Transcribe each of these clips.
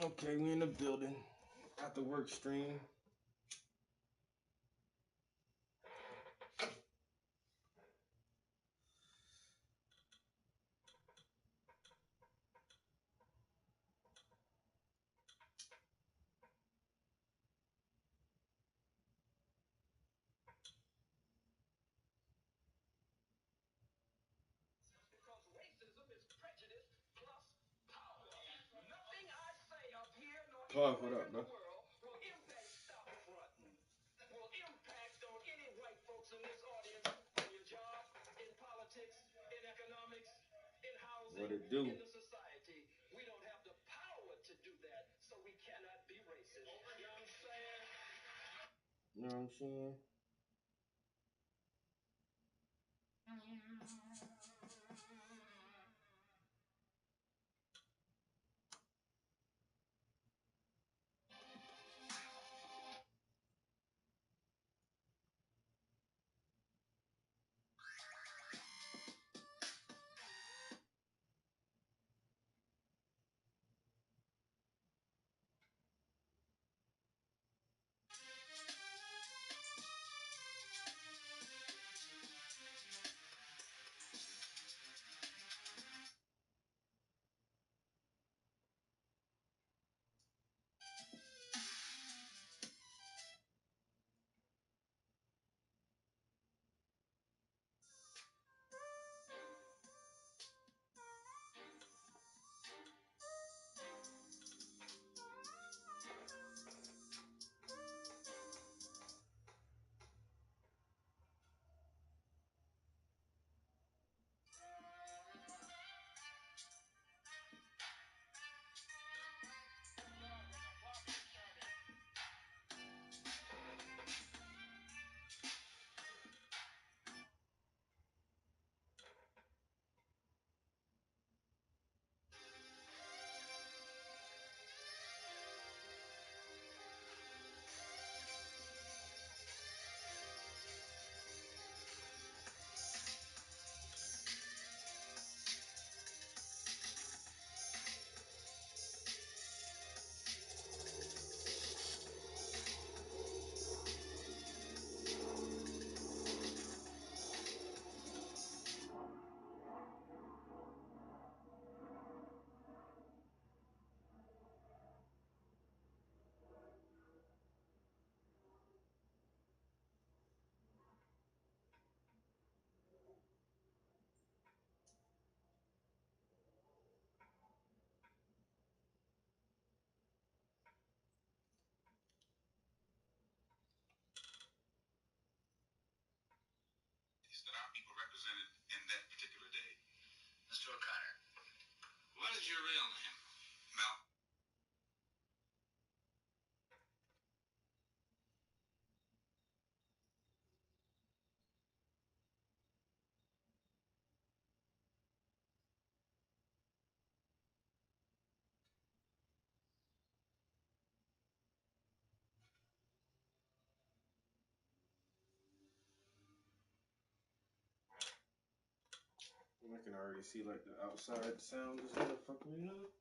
Okay, we in the building. Got the work stream. Pause, what up, bro? What it do? You know what I'm saying? That our people represented in that particular day. Mr. O'Connor, what is your real name? Mel. I can already see like the outside sound is motherfucker, you know?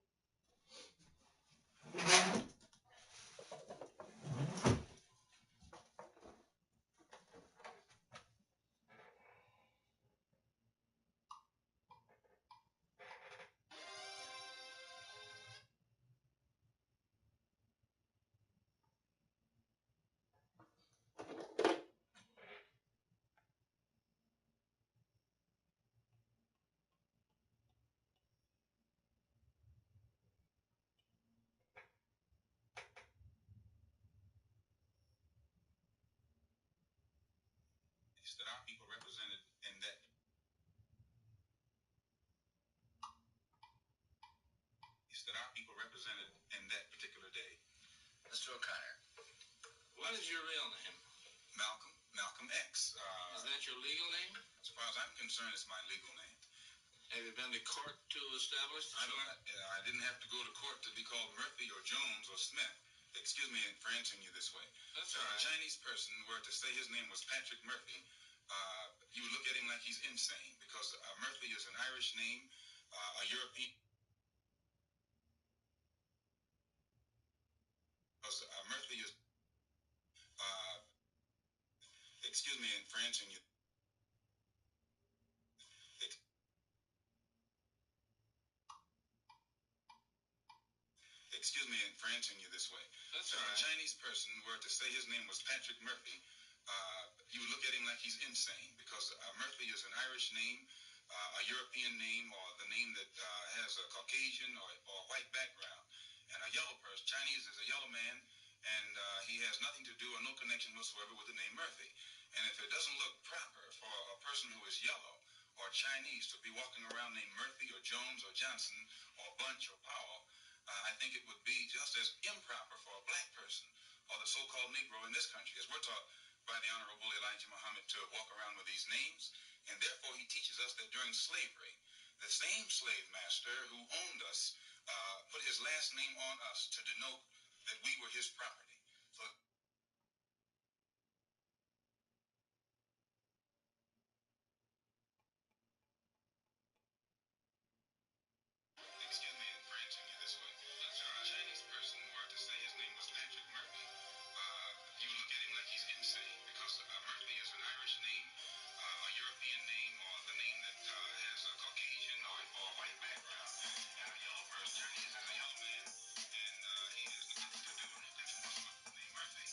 That our people represented in that that our people represented in that particular day. Mr. O'Connor, what is your real name? Malcolm X. Is that your legal name? As far as I'm concerned, it's my legal name. Have you been to court to establish this? I didn't have to go to court to be called Murphy or Jones or Smith. Excuse me for answering you this way. That's all right. If a Chinese person were to say his name was Patrick Murphy, you would look at him like he's insane because Murphy is an Irish name, a European. Murphy is. Excuse me for answering you. Excuse me for answering you this way. That's all right. If a Chinese person were to say his name was Patrick Murphy, you would look at him like he's insane because Murphy is an Irish name, a European name, or the name that has a Caucasian or white background. And a yellow person, Chinese is a yellow man, and he has nothing to do or no connection whatsoever with the name Murphy. And if it doesn't look proper for a person who is yellow or Chinese to be walking around named Murphy or Jones or Johnson or Bunch or Powell, I think it would be just as improper for a black person or the so-called Negro in this country, as we're taught by the Honorable Elijah Muhammad to walk around with these names. And therefore, he teaches us that during slavery, the same slave master who owned us put his last name on us to denote that we were his property. So excuse me for answering you this way. If a Chinese person were to say his name was Patrick Murphy, you look at him like he's insane because Murphy is an Irish name, a European name, or the name that has a Caucasian or white background. And a yellow person, Chinese is a yellow man, and he has nothing to do with no connection whatsoever with the name Murphy.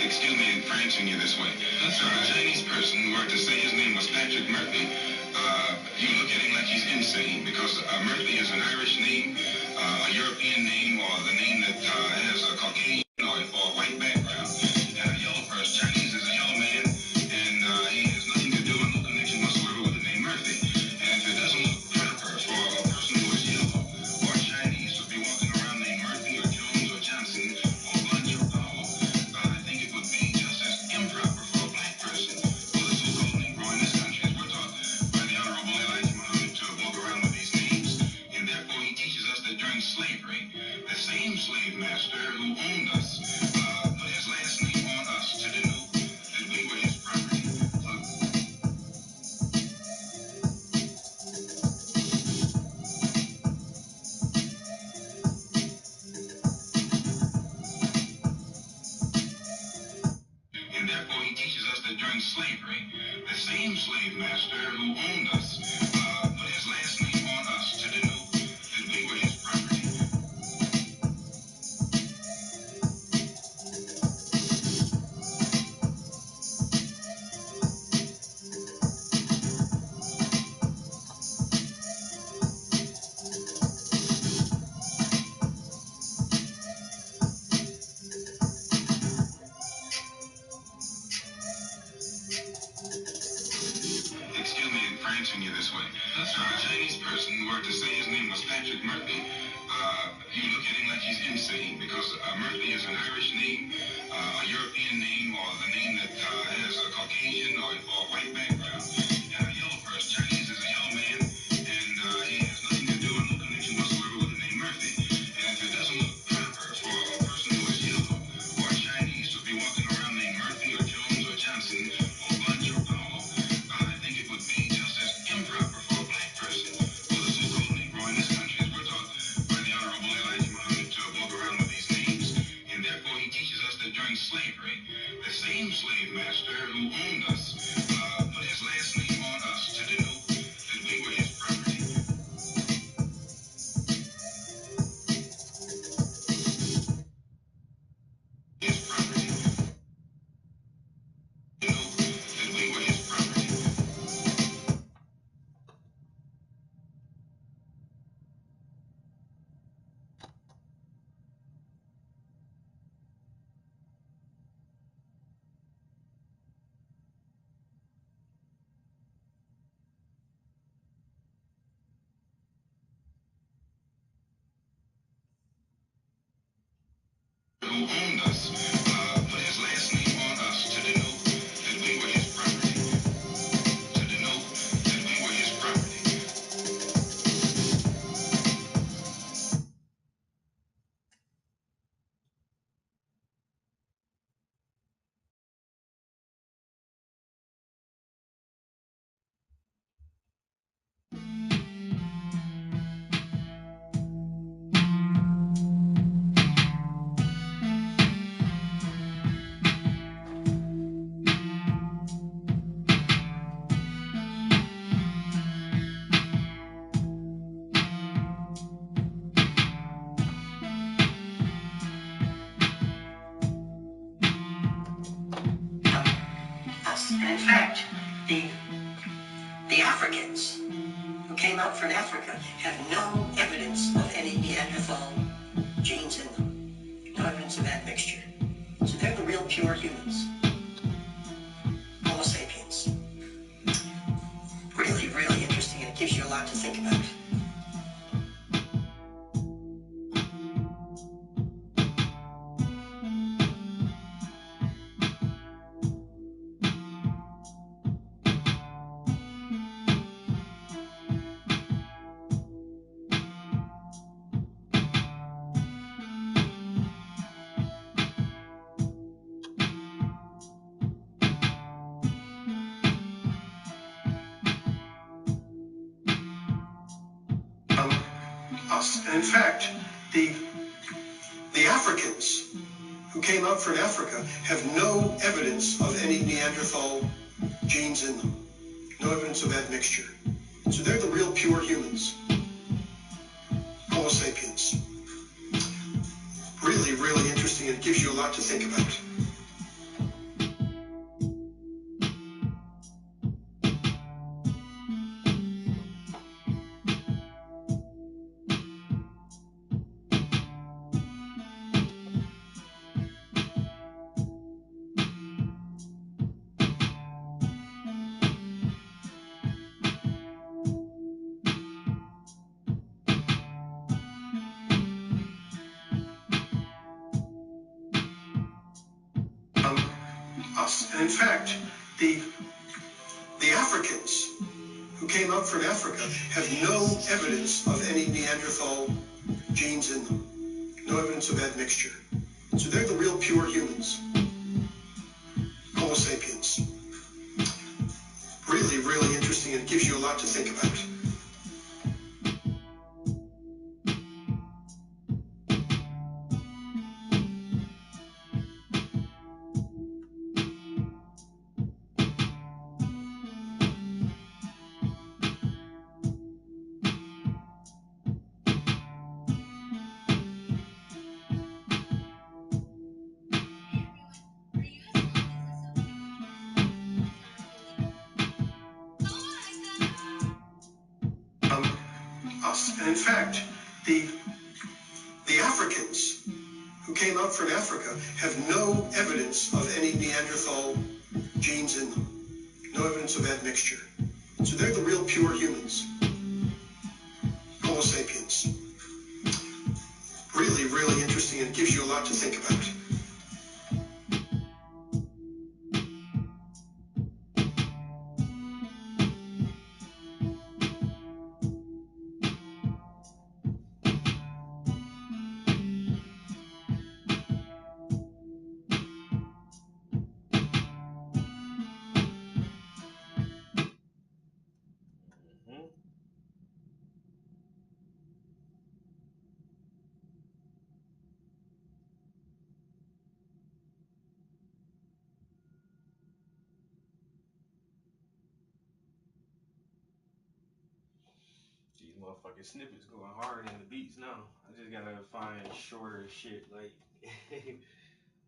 Excuse me for answering you this way. That's a Chinese person were to say his name was Patrick Murphy. You look at him like he's insane because Murphy is an Irish name, a European name, or the name that has a Caucasian or a white background. And a yellow person, Chinese is a yellow man, and he has nothing to do and no connection whatsoever with the name Murphy. And if it doesn't look proper for a person who is yellow or Chinese to be walking around named Murphy or Jones or Johnson or Bunch or Powell, I think it would be just as improper for a black person or the so-called Negro in this country, as we're taught by the Honorable Elijah Muhammad, to walk around with these names. And therefore he teaches us that during slavery, the same slave master who owned us put his last name on us to denote that we were his property. And therefore he teaches us that during slavery, the same slave master who owned us put his last name on us to denote that we were his property. Excuse me for answering you this way. That's a Chinese person were to say his name was Patrick Murphy. You look at him like he's insane because Murphy is an Irish name, a European name, or the name that has a Caucasian or white background. And a yellow person, Chinese is a yellow man, and he has nothing to do and no connection whatsoever with the name Murphy. And if it doesn't look proper for a person who is yellow or Chinese to be walking around named Murphy or Jones or Johnson or Bunch or Powell, I think it would be just as improper for a black person or the so-called Negro in this country, as we're taught by the Honorable Elijah Muhammad, to walk around with these names. And therefore he teaches us that during slavery, the same slave master who owned us put his last name on us to denote that we were his property. His property. Denote that we were his property. Who owned us put his last name on us to denote that we were his property. To denote that we were his property. And in fact, the Africans who came out from Africa have no evidence of any Neanderthal genes in them. No evidence of that mixture. So they're the real pure humans. Homo sapiens. Really, really interesting, and it gives you a lot to think about. Us. And in fact, the Africans who came out from Africa have no evidence of any Neanderthal genes in them. No evidence of that mixture. So they're the real pure humans. Homo sapiens. interesting and it gives you a lot to think about. Us. And in fact, the Africans who came up from Africa have no evidence of any Neanderthal genes in them. No evidence of admixture. So they're the real pure humans. Homo sapiens. Really, really interesting, and it gives you a lot to think about. Us. And in fact, the Africans who came up from Africa have no evidence of any Neanderthal genes in them. No evidence of admixture. So they're the real pure humans. Homo sapiens. Really, really interesting, and it gives you a lot to think about. These motherfucking snippets going hard in the beats now. I just gotta find shorter shit. Like,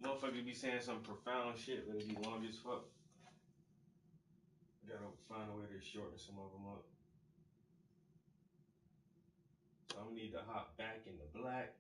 motherfuckers be saying some profound shit, but it be long as fuck. Gotta find a way to shorten some of them up. So I'm gonna need to hop back into black.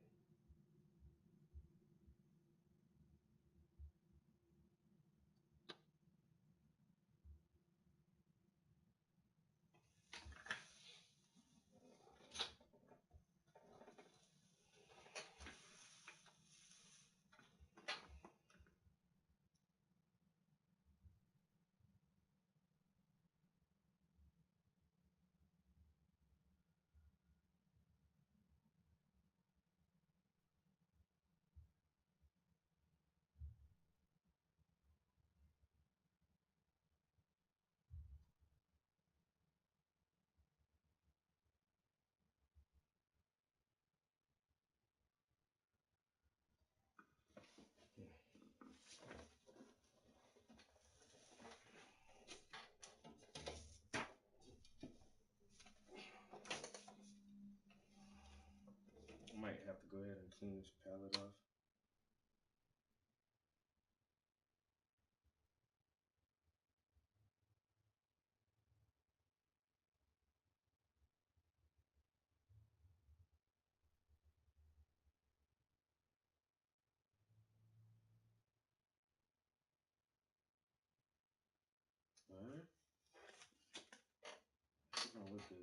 I might have to go ahead and clean this palette off. Alright. It's gonna look good.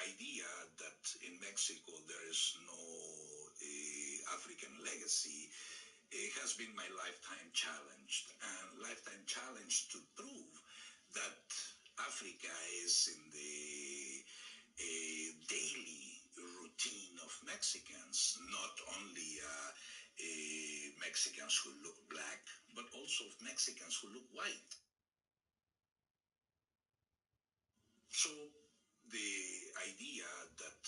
idea that in Mexico there is no African legacy has been my lifetime challenge, and lifetime challenge to prove that Africa is in the daily routine of Mexicans, not only Mexicans who look black, but also Mexicans who look white. So the idea that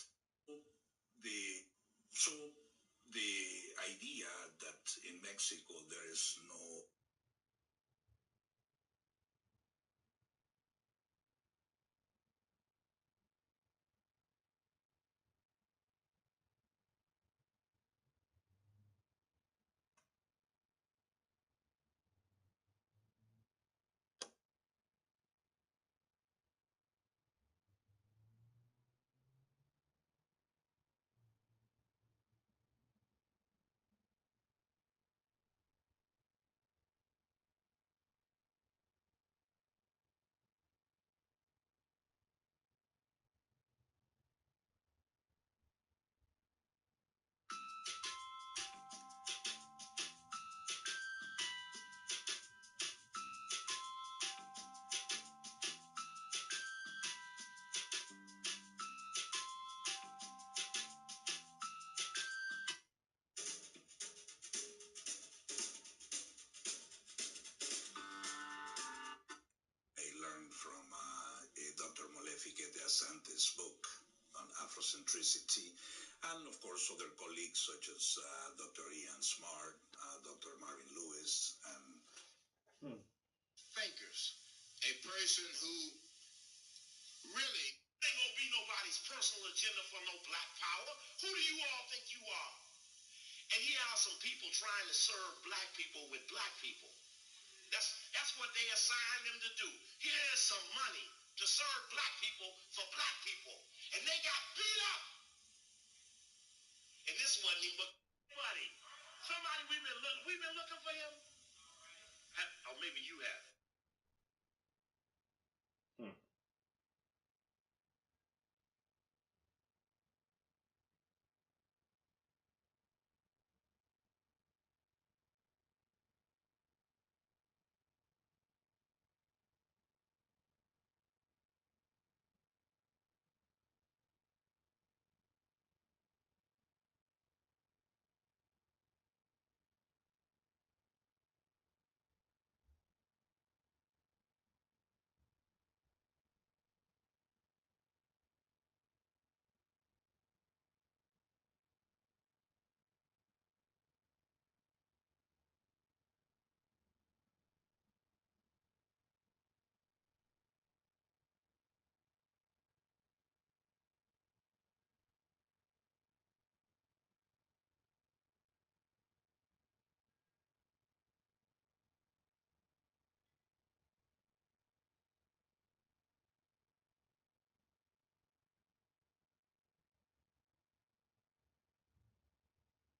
the so the idea that in Mexico there is no I learned from Dr. Molefique de Asante's book on Afrocentricity, and of course other colleagues such as Dr. Ian Smart, Dr. Marvin Lewis, and thinkers. A person who really ain't gonna be nobody's personal agenda for no black power. Who do you all think you are? And here are some people trying to serve black people with black people. That's what they assign them to do. Here's some money to serve black people for black people. And they got beat up. And this wasn't even but money. Somebody we've been looking for him. Or maybe you have.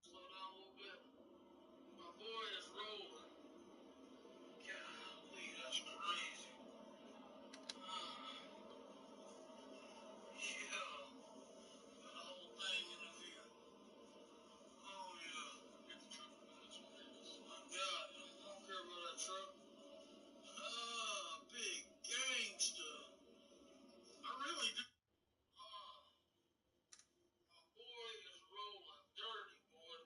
Slow down a little bit. My boy is rolling. Golly, that's crazy. Yeah. Got a whole thing in his ear. Oh, yeah. Get the truck from this one. My God, I don't care about that truck. Big gangster. I really do. My boy is rolling dirty, boy.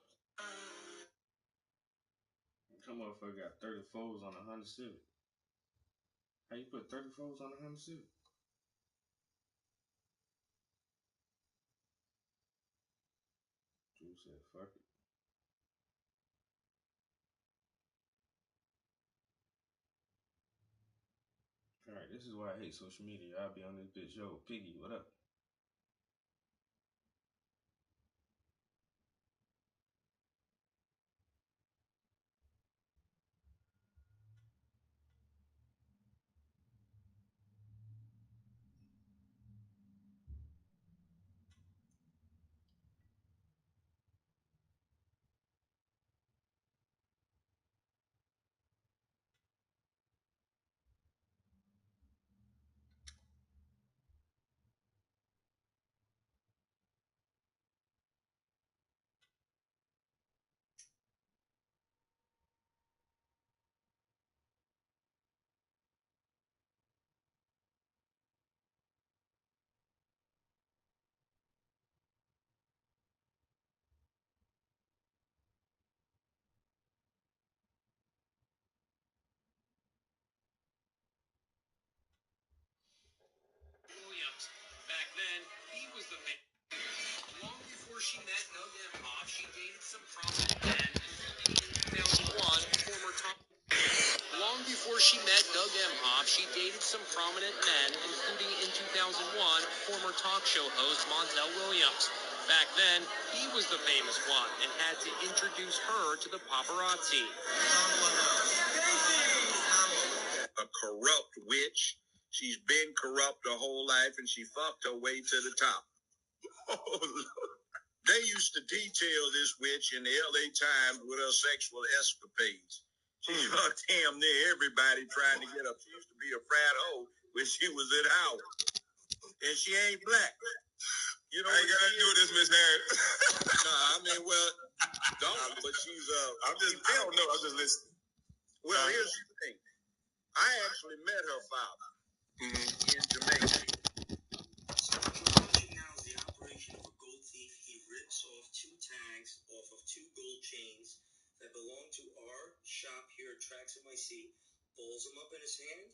That motherfucker got 34s on a Honda Civic. How you put 34s on a Honda Civic? Drew said, fuck it. Alright, this is why I hate social media. I'll be on this bitch. Yo, Piggy, what up? Long before she met Doug Emhoff, she dated some prominent men, including in 2001, former top. Long before she met Doug Emhoff, she dated some prominent men, including in 2001, former talk show host Montel Williams. Back then, he was the famous one and had to introduce her to the paparazzi. A corrupt witch. She's been corrupt her whole life, and she fucked her way to the top. They used to detail this witch in the LA Times with her sexual escapades. She fucked damn near everybody trying to get her. She used to be a frat hoe when she was at Howard. And she ain't black. You know, I ain't got to do this, Miss Harris. Nah, I mean, well, don't, but she's, I don't know, I'm just listening. Well, here's the thing. I actually met her father in Jamaica. So what you're watching now is the operation of a gold thief. He rips off 2 tags off of 2 gold chains that belong to our shop here at Tracks NYC, balls them up in his hand,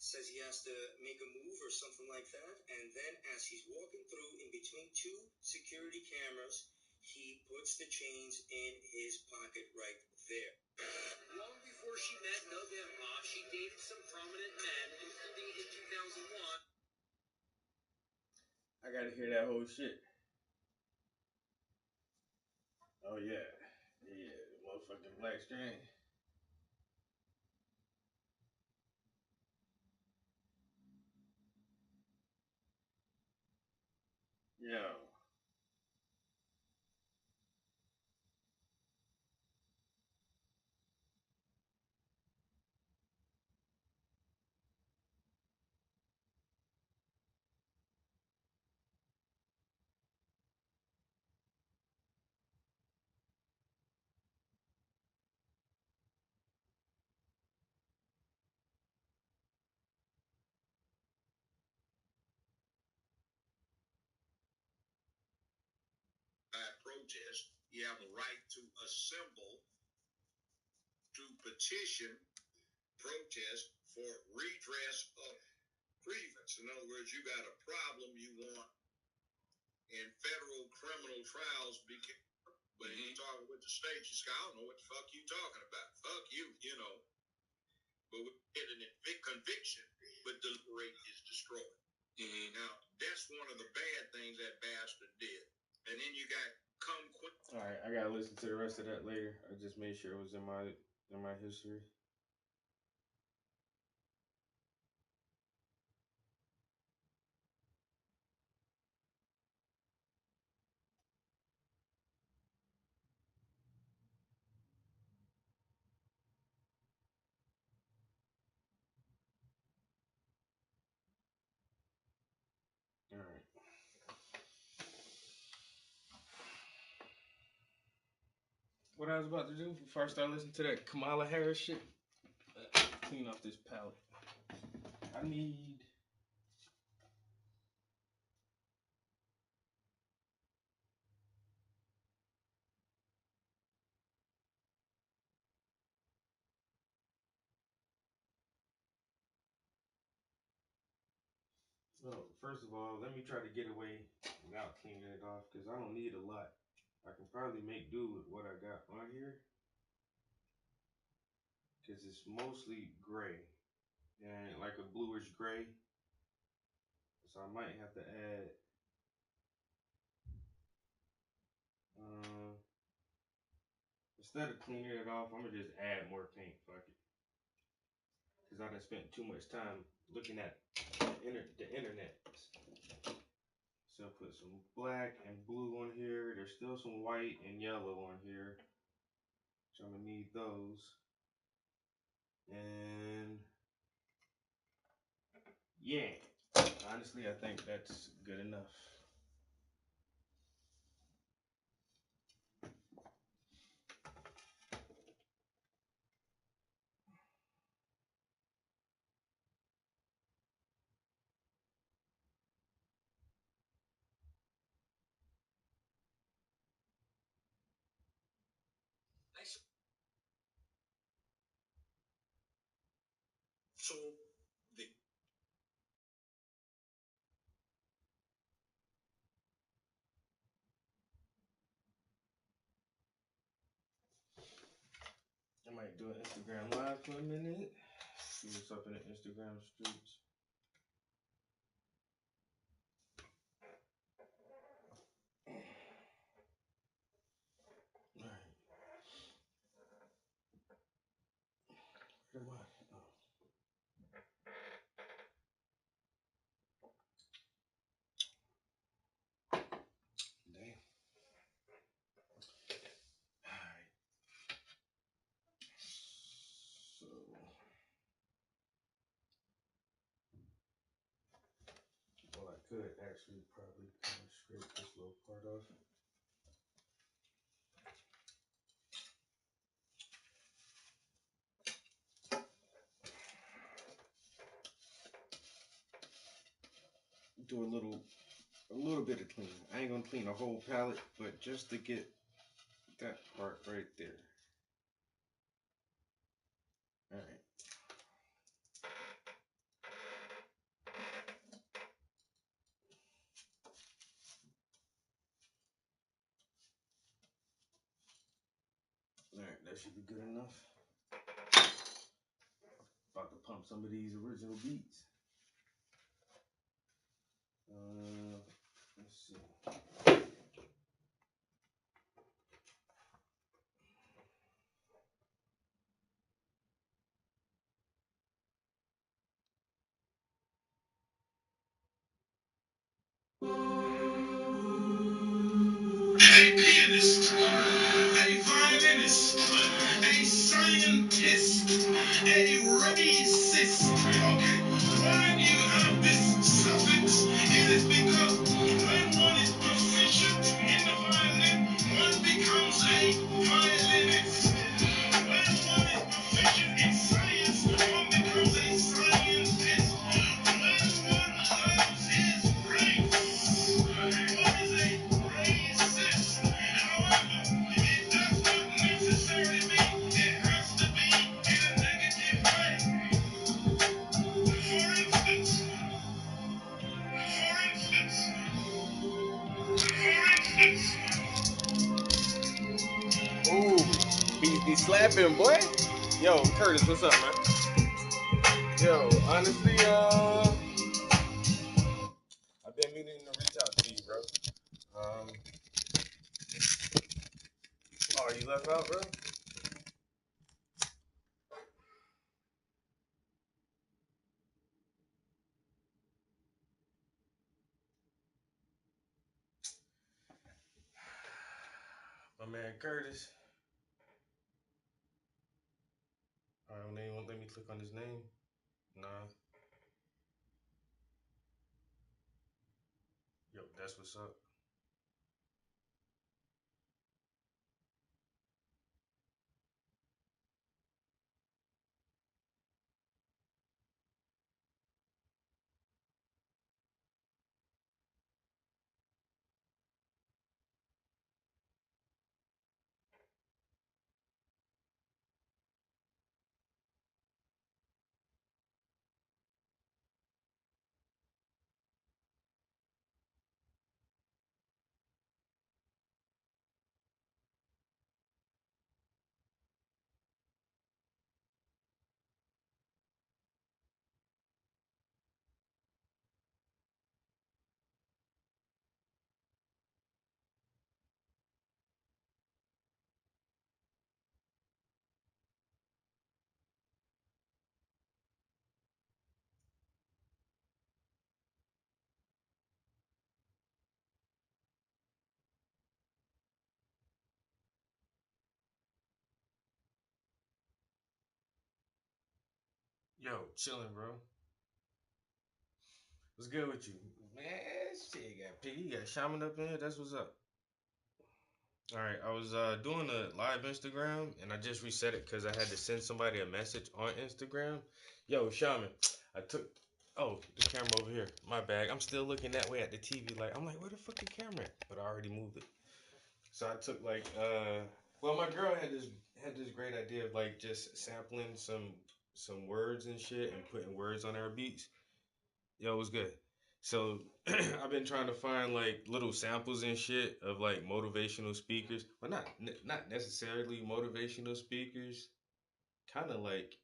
says he has to make a move or something like that, and then as he's walking through in between 2 security cameras, he puts the chains in his pocket right there. Long before she met Doug Emhoff, she dated some prominent men, including in 2001. I gotta hear that whole shit. Oh yeah, yeah, motherfucking Black Strain. Yo. Protest. You have a right to assemble, to petition, protest for redress of grievance. In other words, you got a problem you want in federal criminal trials, but you talking with the state, you say, I don't know what the fuck you talking about. Fuck you, you know. But we get an conviction, but deliberate is destroyed. Now, that's one of the bad things that bastard did. And then you got come quick. All right, I gotta listen to the rest of that later. I just made sure it was in my history. All right. What I was about to do before I start listening to that Kamala Harris shit, clean off this palette. I need. Well, first of all, let me try to get away without cleaning it off because I don't need a lot. I can probably make do with what I got on here because it's mostly gray and like a bluish gray. So I might have to add. Instead of cleaning it off, I'm gonna just add more paint. Fuck it. Because I done spent too much time looking at the internet. So I'll put some black and blue on here. There's still some white and yellow on here. So I'm gonna need those. And yeah, honestly, I think that's good enough. So the Might do an Instagram live for a minute. See what's up in the Instagram streets. Alright. Where am I? Oh. Damn. Alright. So well, I could actually probably kind of scrape this little part off. Do a little bit of cleaning. I ain't gonna clean the whole palette, but just to get that part right there. Alright. Alright, that should be good enough. About to pump some of these original beats. Let's see. A pianist, a violinist, a scientist, a racist. Okay, why do you have this suffix? It is because when one is proficient in the violin, one becomes a violinist. When one is proficient in science, one becomes a scientist. When one loves his race, one is a racist. However, it does not necessarily mean it has to be in a negative way. For instance, Ooh, beats be slapping, boy. Yo, Curtis, what's up, man? Yo, honestly, I've been meaning to reach out to you, bro. Oh, you left out, bro? My man Curtis. They won't let me click on his name. Nah. Yo, that's what's up. Yo, chilling, bro. What's good with you? Man, shit, you got Piggy, you got Shaman up in here. That's what's up. All right, I was doing a live Instagram, and I just reset it because I had to send somebody a message on Instagram. Yo, Shaman, I took. Oh, the camera over here. My bag. I'm still looking that way at the TV. Like I'm like, where the fuck the camera at? But I already moved it. So I took like well, my girl had this great idea of like just sampling some words and shit and putting words on our beats. Yo, it was good. So I've been trying to find like little samples and shit of like motivational speakers, but not necessarily motivational speakers. kind of like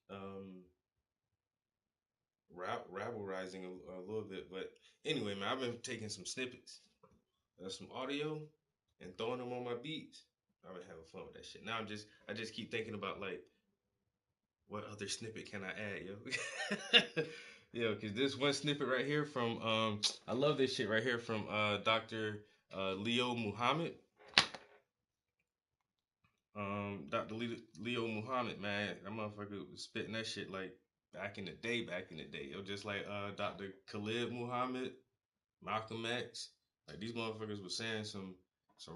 rabble-rising a little bit. But anyway, man, I've been taking some snippets of some audio and throwing them on my beats. I've been having fun with that shit. Now I just keep thinking about like what other snippet can I add, yo? Yo, cause this one snippet right here from I love this shit right here from Dr. Leo Muhammad. Dr. Leo Muhammad, man, that motherfucker was spitting that shit like back in the day. Yo, just like Dr. Khalid Muhammad, Malcolm X. Like these motherfuckers was saying some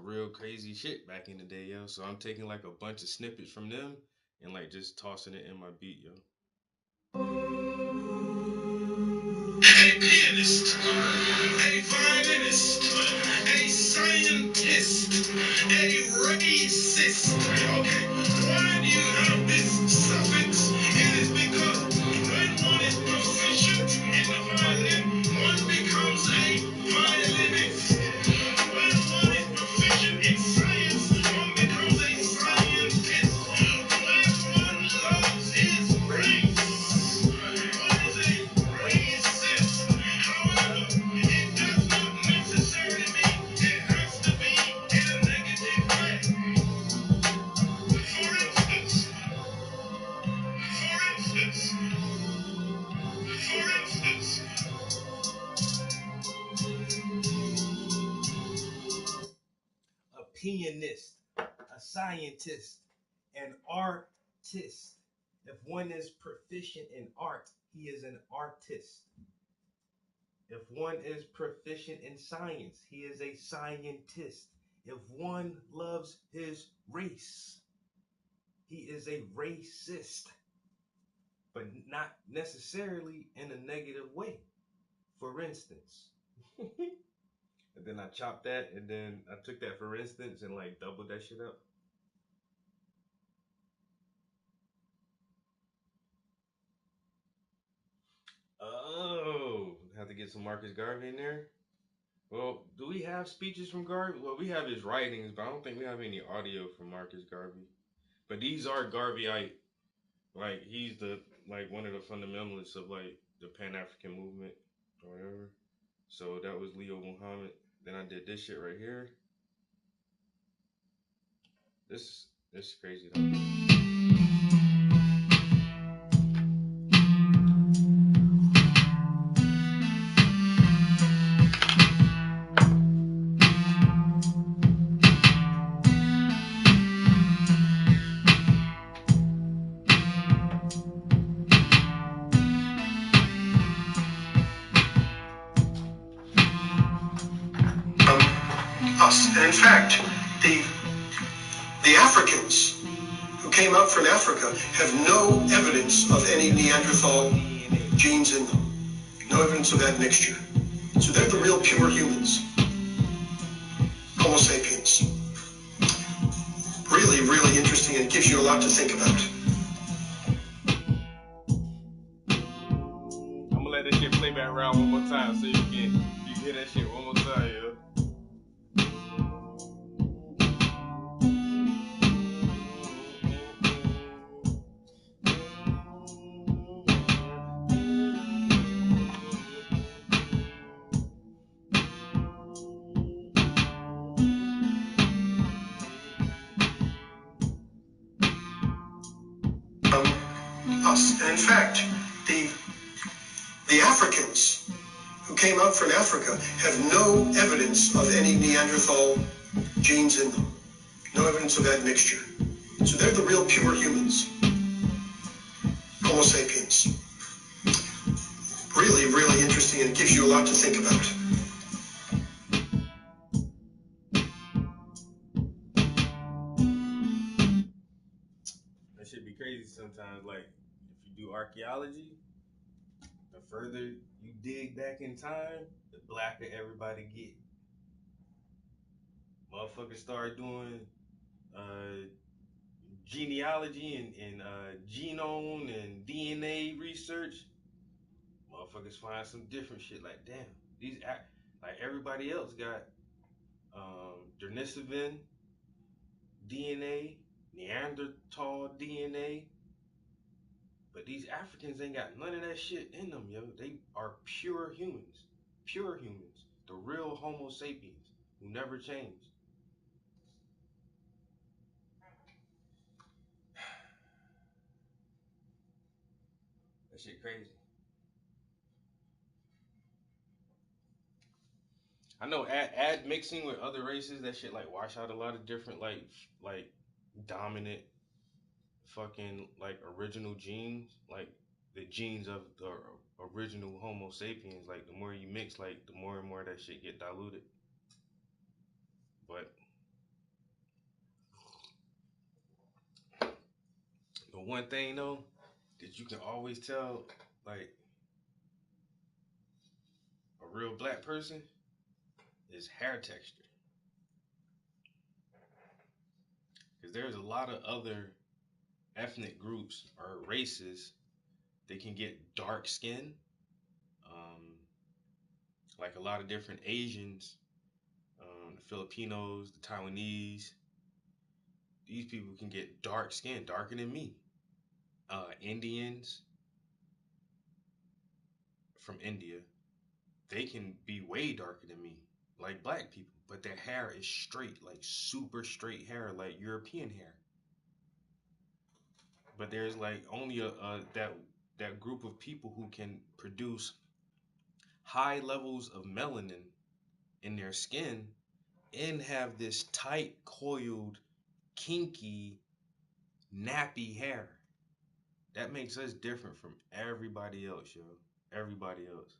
real crazy shit back in the day, yo. So I'm taking like a bunch of snippets from them and like just tossing it in my beat, yo. A pianist, a violinist, a scientist, a racist. Okay, why do you have this suffix? It is because when one is proficient in the violin, one becomes a violinist. When one is proficient in science, one becomes a scientist. When one loves his race, one is a racist. However, it does not necessarily mean it has to be in a negative way. For instance, for instance, for instance, A pianist, a scientist, an artist. If one is proficient in art, he is an artist. If one is proficient in science, he is a scientist. If one loves his race, he is a racist, but not necessarily in a negative way. For instance, and then I chopped that, and then I took that for instance and like doubled that shit up. Oh, have to get some Marcus Garvey in there. Well, do we have speeches from Garvey? Well, we have his writings, but I don't think we have any audio from Marcus Garvey. But these are Garveyite. Like he's the like one of the fundamentalists of like the Pan African movement or whatever. So that was Leo Muhammad. Then I did this shit right here. This is crazy though. Us. And in fact, the Africans who came up from Africa have no evidence of any Neanderthal genes in them. No evidence of that mixture. So they're the real pure humans. Homo sapiens. Really, really interesting, and it gives you a lot to think about. I'm gonna let that shit play back around one more time so you can hear that shit one more time, yo. Us. And in fact, the Africans who came up from Africa have no evidence of any Neanderthal genes in them. No evidence of that mixture. So they're the real pure humans. Homo sapiens. Really, really interesting, and it gives you a lot to think about. That should be crazy sometimes. Like, if you do archaeology, the further you dig back in time, the blacker everybody get. Motherfuckers start doing genealogy and genome and DNA research. Motherfuckers find some different shit. Like, damn, like everybody else got Denisovan DNA, Neanderthal DNA, But these Africans ain't got none of that shit in them, yo. They are pure humans. Pure humans. The real Homo sapiens who never changed. That shit crazy. I know add mixing with other races, that shit like wash out a lot of different like dominant fucking like original genes, like the genes of the original Homo sapiens. Like the more you mix, like the more and more that shit get diluted. But the one thing though that you can always tell, like a real black person, is hair texture. Because there's a lot of other ethnic groups or races that can get dark skin. Um, like a lot of different Asians, the Filipinos, the Taiwanese. These people can get dark skin, darker than me. Indians from India, they can be way darker than me, like black people, but their hair is straight, like super straight hair, like European hair. But there's like only that group of people who can produce high levels of melanin in their skin and have this tight, coiled, kinky, nappy hair. That makes us different from everybody else, yo. Everybody else.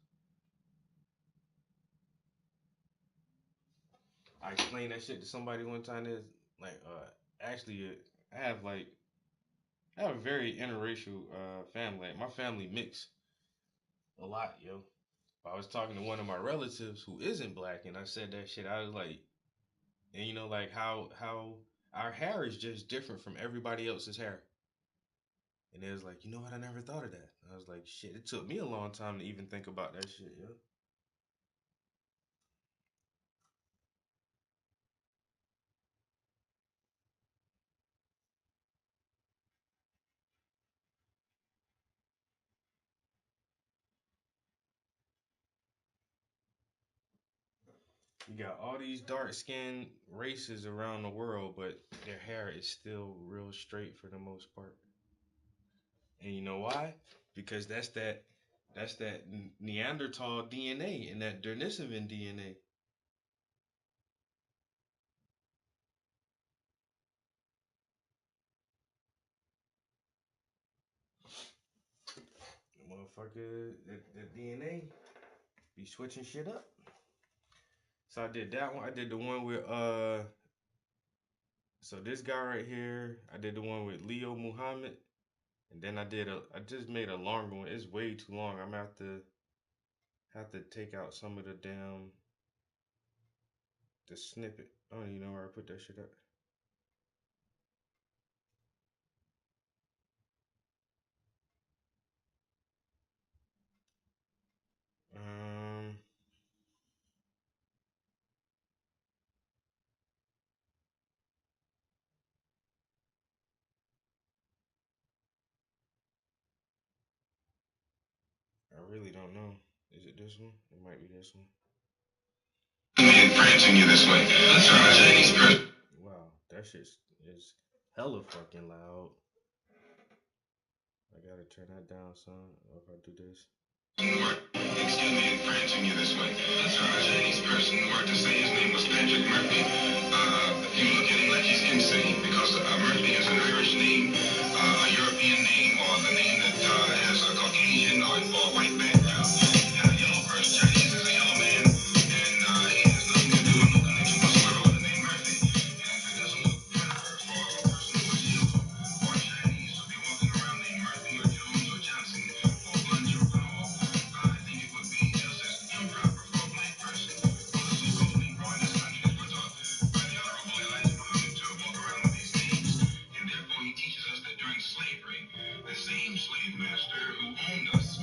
I explained that shit to somebody one time. Is like, actually, I have a very interracial family. Like, my family mix a lot, yo. I was talking to one of my relatives who isn't black, and I said that shit. I was like, and you know, like how our hair is just different from everybody else's hair. And they was like, you know what? I never thought of that. I was like, shit. It took me a long time to even think about that shit, yo. You got all these dark skinned races around the world, but their hair is still real straight for the most part. And you know why? Because that's that Neanderthal DNA and that Denisovan DNA. The motherfucker, that DNA be switching shit up. So I did that one. I did the one with so this guy right here. I did the one with Leo Muhammad, and then I just made a longer one. It's way too long. I'm gonna have to take out some of the snippet. I don't even know where I put that shit at. Um, I really don't know. Is it this one? It might be this one. Branching you this way. That's from a Chinese person. Wow, that shit is hella fucking loud. I gotta turn that down, son. Or if I do this. Excuse me, branching you this way. That's from a Chinese person who worked to say his name was Patrick Murphy. You look at him like he's insane because Murphy is an Irish name, a European name, or the name that has a Caucasian or white background. And a yellow person, Chinese is a yellow man, and he has nothing to do and no connection whatsoever with the name Murphy. And if it doesn't look proper for a person who is yellow or Chinese to be walking around named Murphy or Jones or Johnson or Bunch or Powell, I think it would be just as improper for a black person or the so-called Negro in this country as was taught by the Honorable Elijah Muhammad to walk around with these names. And therefore he teaches us that during slavery, the same slave master who owned us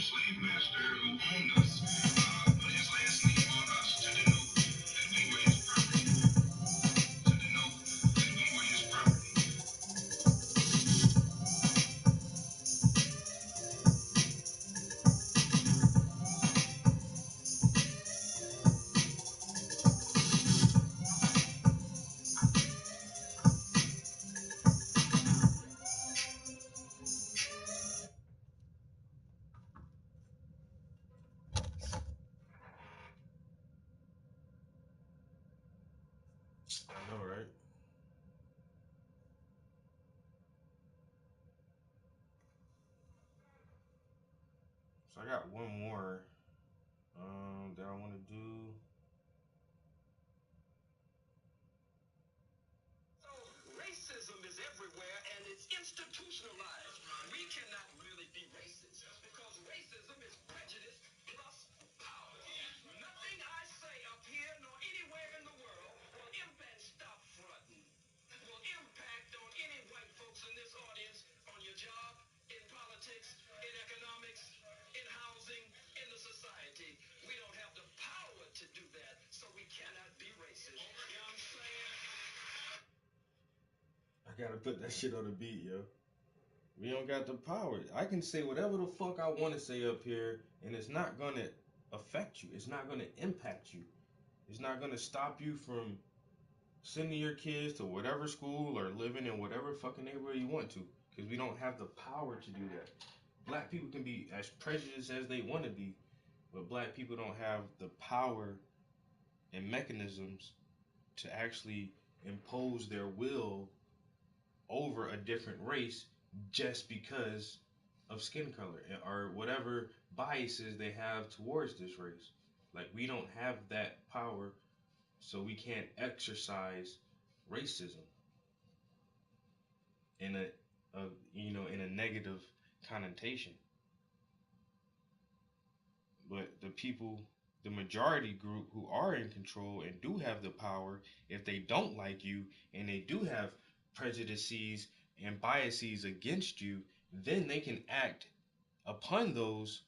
slave master who owned us. Put his last name on us to denote that we were his property. To denote that we were his property. I know, right? So I got one more that I want to do. Racism is everywhere and it's institutionalized. We cannot really be racist because racism is prejudice plus power. Nothing I say up here nor anywhere in the world will impact, stop fronting, will impact on any white folks in this audience, on your job, in politics, in economics, in housing, in the society. We don't have the power to do that, so we cannot be racist. You know what I'm saying? I gotta put that shit on the beat, yo. We don't got the power. I can say whatever the fuck I want to say up here, and it's not gonna affect you. It's not gonna impact you. It's not gonna stop you from sending your kids to whatever school or living in whatever fucking neighborhood you want to, because we don't have the power to do that. Black people can be as prejudiced as they want to be, but black people don't have the power and mechanisms to actually impose their will over a different race just because of skin color or whatever biases they have towards this race. Like, we don't have that power, so we can't exercise racism in a negative connotation. But the majority group who are in control and do have the power, if they don't like you and they do have prejudices and biases against you, then they can act upon those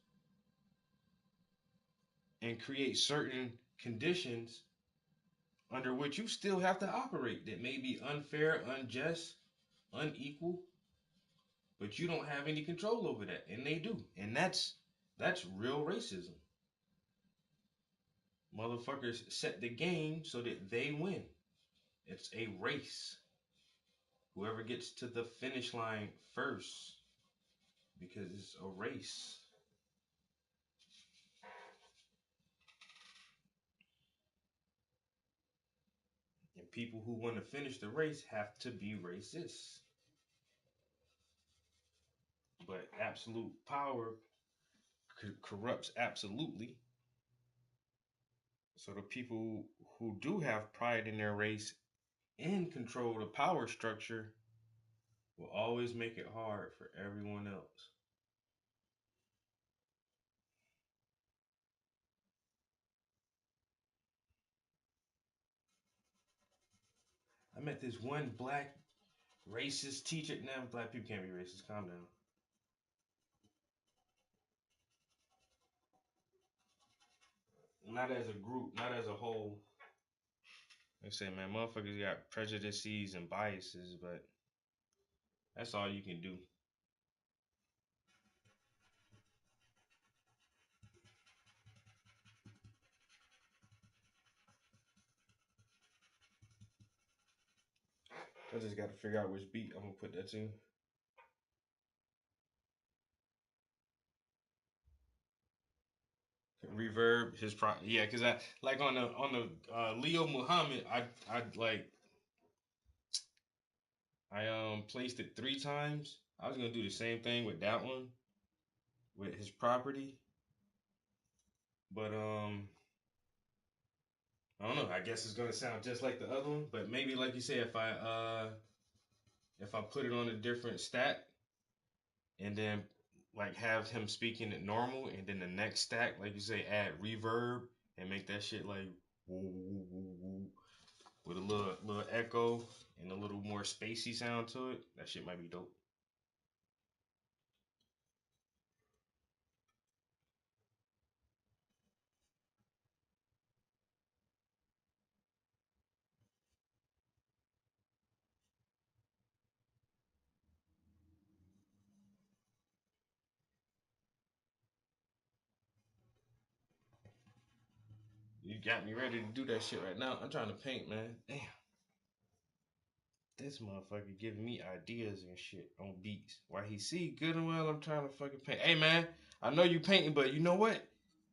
and create certain conditions under which you still have to operate that may be unfair, unjust, unequal, but you don't have any control over that, and they do. And that's real racism. Motherfuckers set the game so that they win. It's a race. Whoever gets to the finish line first, because it's a race. And people who want to finish the race have to be racist. But absolute power corrupts absolutely. So the people who do have pride in their race and control the power structure will always make it hard for everyone else. I met this one black racist teacher. Now, black people can't be racist. Calm down. Not as a group, not as a whole. Like I say, man, motherfuckers got prejudices and biases, but that's all you can do. I just got to figure out which beat I'm gonna put that to. Reverb his yeah, cause I like on the Leo Muhammad, I placed it 3 times. I was gonna do the same thing with that one, with his property, but I don't know. I guess it's gonna sound just like the other one, but maybe like you said, if I put it on a different stack, and then like have him speaking it normal, and then the next stack, like you say, add reverb and make that shit like woo, woo, woo, woo, with a little echo and a little more spacey sound to it. That shit might be dope. You got me ready to do that shit right now. I'm trying to paint, man. Damn. This motherfucker giving me ideas and shit on beats. While he see good and well I'm trying to fucking paint. Hey, man, I know you painting, but you know what?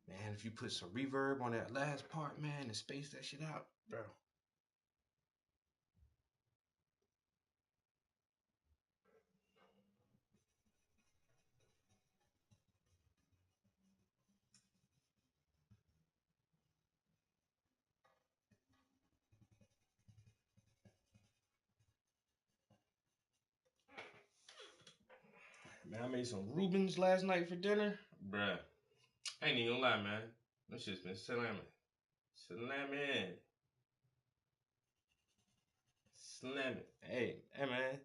Man, if you put some reverb on that last part, man, and space that shit out, bro. Man, I made some Rubens last night for dinner. Bruh. I ain't even gonna lie, man. That shit's been slamming. Slamming. Slamming. Hey, man.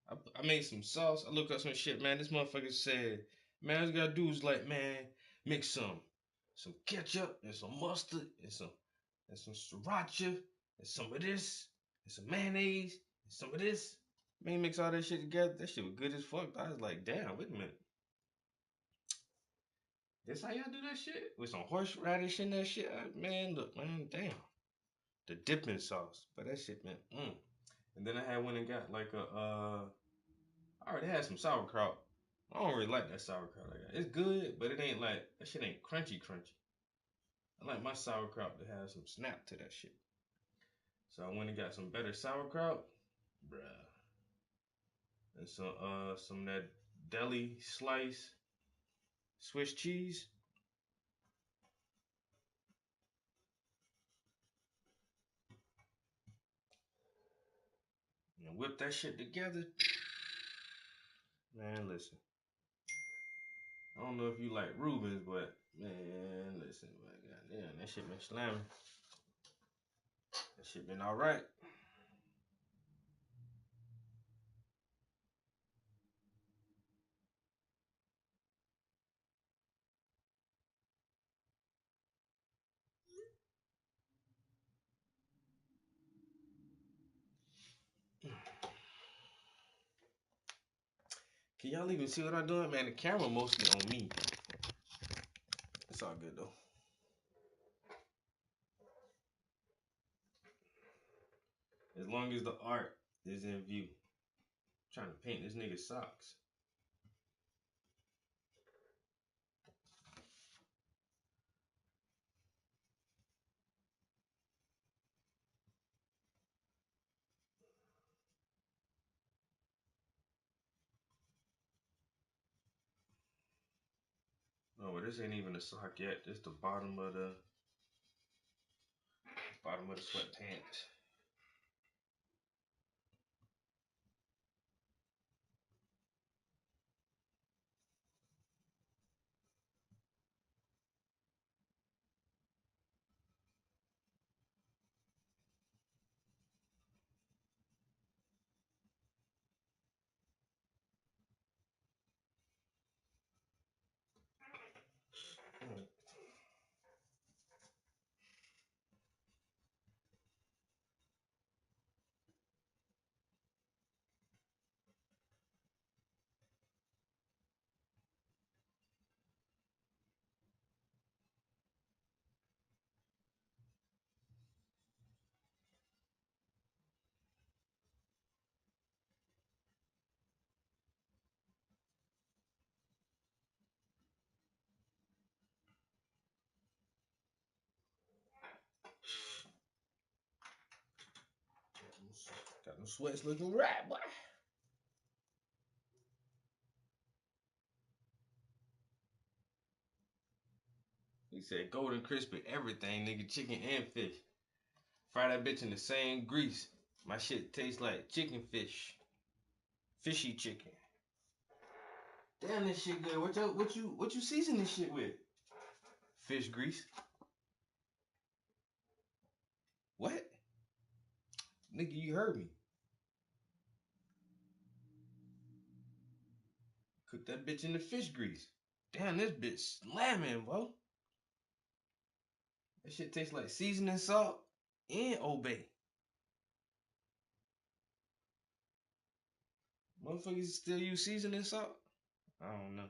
I made some sauce. I looked up some shit, man. This motherfucker said, man, all you gotta do is like, man, mix some ketchup and some mustard and some sriracha and some of this and some mayonnaise and some of this. Man, mix all that shit together. That shit was good as fuck. I was like, damn, wait a minute. This how y'all do that shit? With some horseradish in that shit? Man, look, man, damn. The dipping sauce. But that shit, man, And then I had went and got like I already had some sauerkraut. I don't really like that sauerkraut. It's good, but it ain't like, that shit ain't crunchy. I like my sauerkraut to have some snap to that shit. So I went and got some better sauerkraut. Bruh. And some of that deli slice Swiss cheese. And whip that shit together. Man, listen. I don't know if you like Rubens, but man, listen, man, goddamn, that shit been slamming. That shit been alright. Can y'all even see what I'm doing? Man, the camera mostly on me. It's all good though. As long as the art is in view. I'm trying to paint this nigga's socks. Oh, but this ain't even a sock yet. This the bottom of the sweatpants. Got them sweats looking right, boy. He said golden crispy everything, nigga, chicken and fish. Fry that bitch in the same grease. My shit tastes like chicken fish. Fishy chicken. Damn, this shit good. What you season this shit with? Fish grease. What? Nigga, you heard me. Cook that bitch in the fish grease. Damn, this bitch slamming, bro. That shit tastes like seasoning salt and Obey. Motherfuckers still use seasoning salt? I don't know.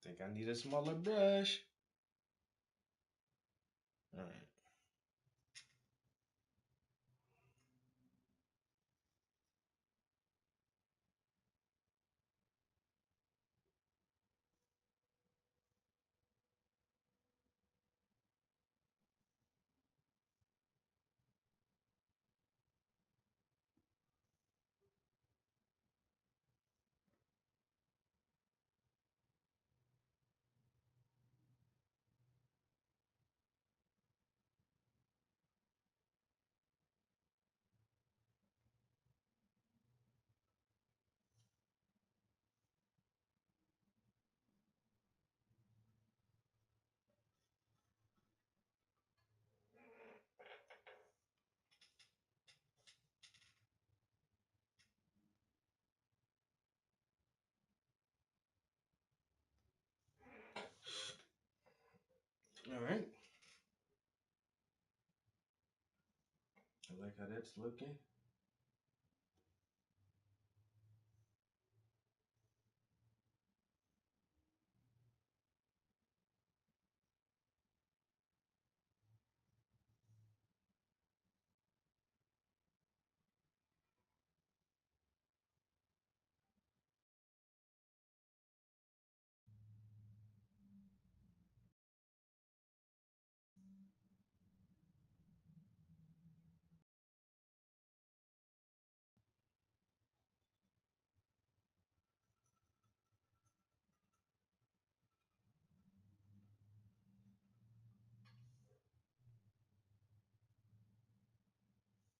Think I need a smaller brush. All right. All right. I like how that's looking.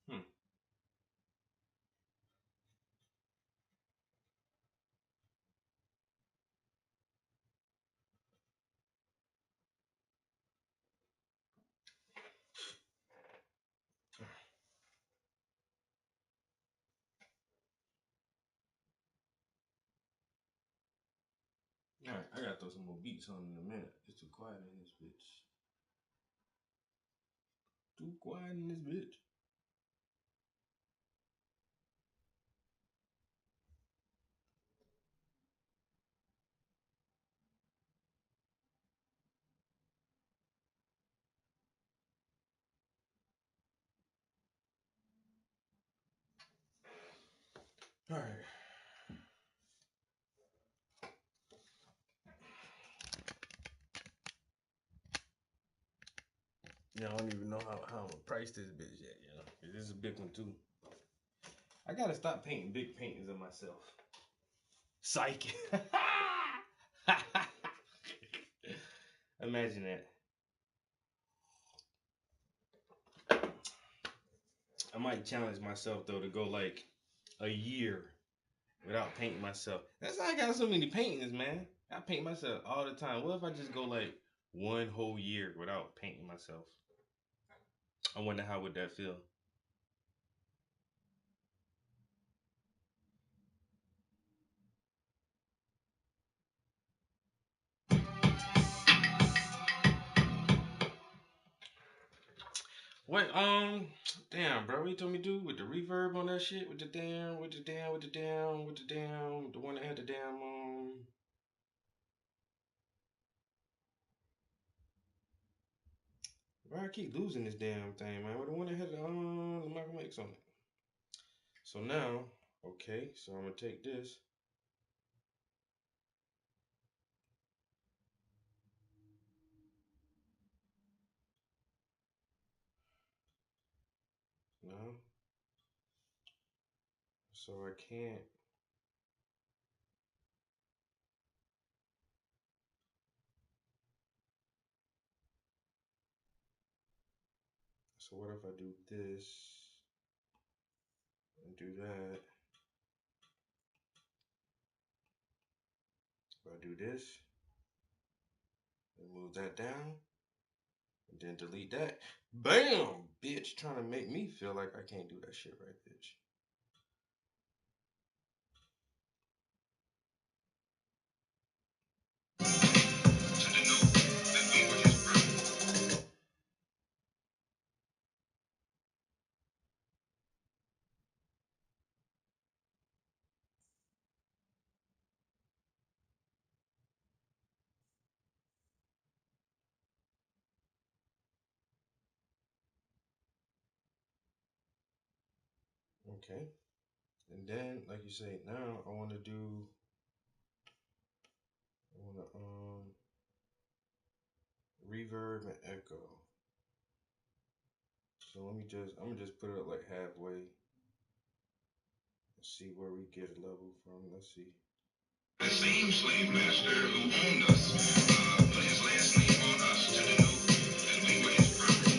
Hmm. All right, I gotta throw some more beats on in a minute. It's too quiet in this bitch. Too quiet in this bitch. All right. Yeah, I don't even know how I'm gonna price this bitch yet, you know. This is a big one too. I gotta stop painting big paintings of myself. Psych. Imagine that. I might challenge myself though to go like a year without painting myself. That's why I got so many paintings, man. I paint myself all the time. What if I just go like one whole year without painting myself? I wonder how would that feel. What damn bro, what you told me to do with the reverb on that shit? With the damn the one that had the damn why I keep losing this damn thing, man? With the one that had the Michael X on it. So now, okay, so I'm gonna take this. No. So I can't. So what if I do this and do that? If I do this and move that down and then delete that. Bam! Bitch, trying to make me feel like I can't do that shit right, bitch. To denote that we were his brothers. Okay. And then, like you say, now I want to reverb and echo. So I'm gonna just put it up like halfway and see where we get a level from. Let's see. The same slave master who owned us put his last name on us to denote that we were his property.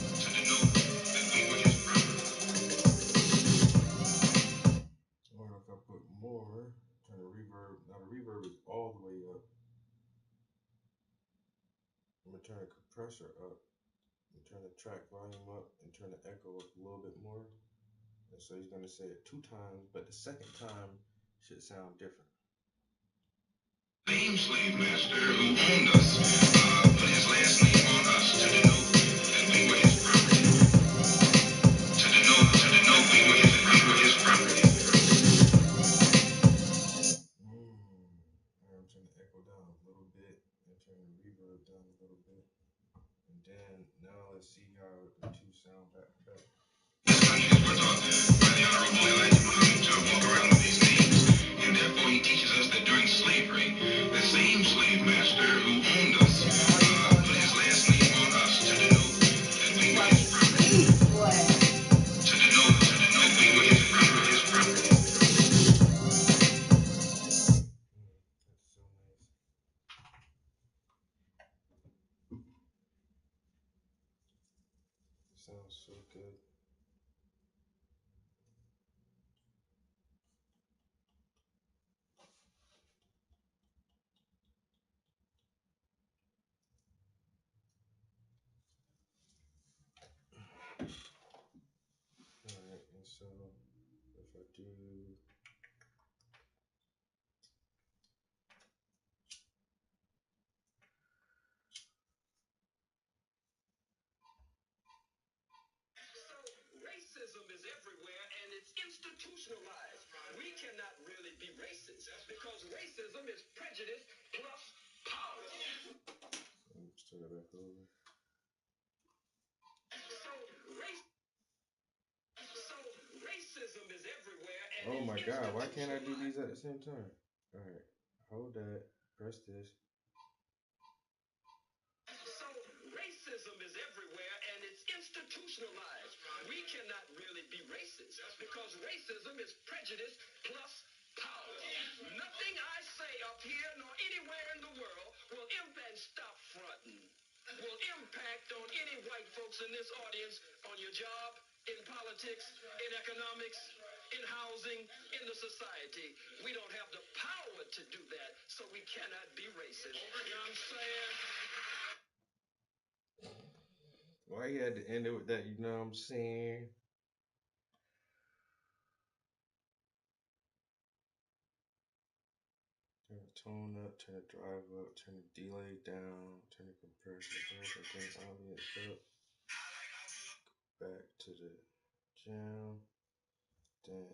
To denote that we were his property. Or if I put more, turn the reverb. Now the reverb is all the way up. I'm gonna turn the compressor up, and turn the track volume up, and turn the echo up a little bit more. And so he's gonna say it 2 times, but the second time should sound different. Same slave master who owned us put his last name on us to denote that we were his property. To denote we were his property. I'm turn the echo down a little bit and turn the reverb down a little bit. And then now let's see how the two sound back to back. These countries were taught by the Honorable Elijah Muhammad to walk around with these names. And therefore he teaches us that during slavery, the same slave master who owned us put his last name on us to denote that we were his property. To denote we were his property. That's so nice. Sounds so good. Alright, and so if I do Racism is everywhere and it's institutionalized. We cannot really be racist because racism is prejudice plus power. let's turn it back over. So racism is everywhere and Oh my it's god, why can't I do institutionalized. these at the same time? Alright, hold that, press this. So racism is everywhere and it's institutionalized. We cannot really be racist because racism is prejudice plus power. Nothing I say up here nor anywhere in the world will impact stop fronting. Will impact on any white folks in this audience, on your job, in politics, in economics, in housing, in the society. We don't have the power to do that, so we cannot be racist. You know what I'm saying? Why you had to end it with that, you know what I'm saying? Turn the tone up, turn the drive up, turn the delay down, turn the compressor up, and turn the audience up. Back to the jam. Then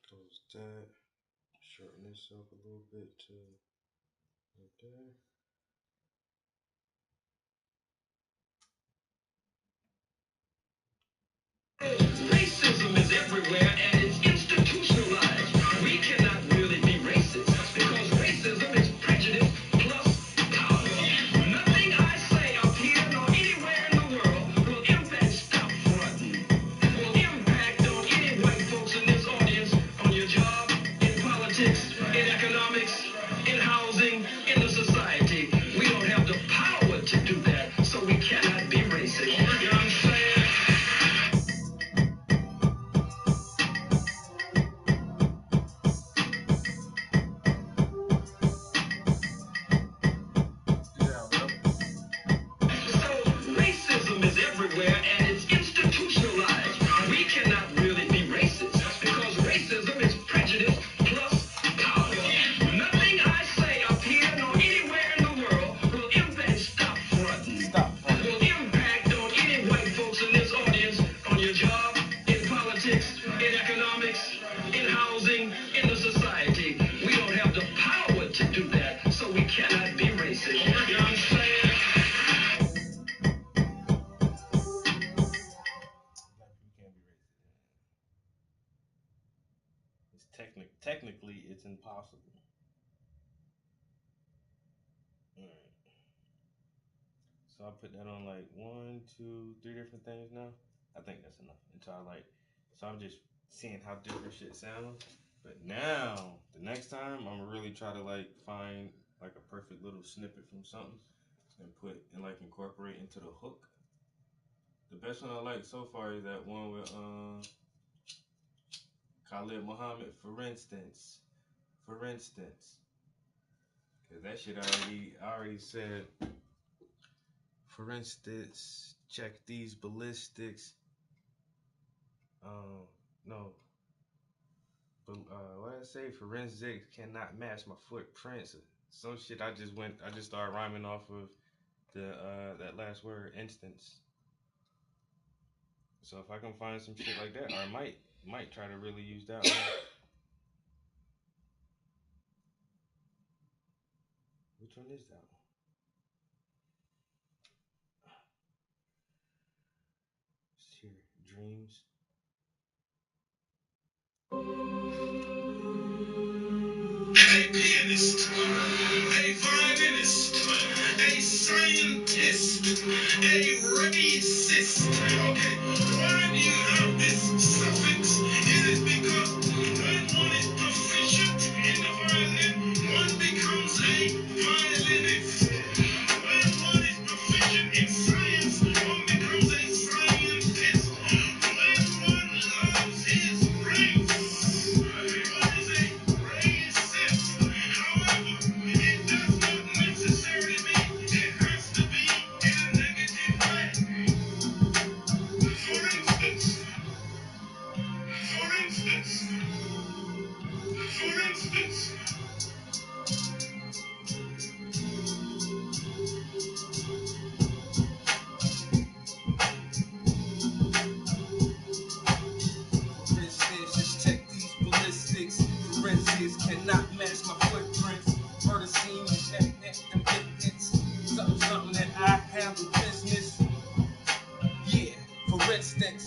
close that. Shorten this up a little bit to right there. Racism is everywhere and it's institutionalized. We cannot really be racist because racism is prejudice plus power. Nothing I say up here nor anywhere in the world will impact stop fronting. Will impact on any white folks in this audience, on your job, in politics, in economics, in housing, in the society. technically it's impossible. Alright. So I put that on like 1, 2, 3 different things now. I think that's enough. Until I like, so I'm just seeing how different shit sounds. But now, the next time, I'm gonna really try to like find like a perfect little snippet from something and put and like incorporate into the hook. The best one I like so far is that one with Khalid Muhammad, for instance. For instance. Cause that shit I already said. For instance, check these ballistics. No. But what did I say? Forensics cannot match my footprints. Some shit I just started rhyming off of the that last word, instance. So if I can find some shit like that, or I might try to really use that one. Which one is that one? It's here. Dreams. A pianist, a violinist, a scientist, a racist. Okay, why do you have this suffix? It is because when one is proficient in the violin, one becomes a violinist. When one is proficient in science, one becomes a scientist. When one loves his race, one is a racist. However, it does not necessarily mean it has to be in a negative way. For instance, for instance, Just check these ballistics. Forensics cannot match my footprints. Murder scene, them hits. Something that I handle business. Yeah, for instance.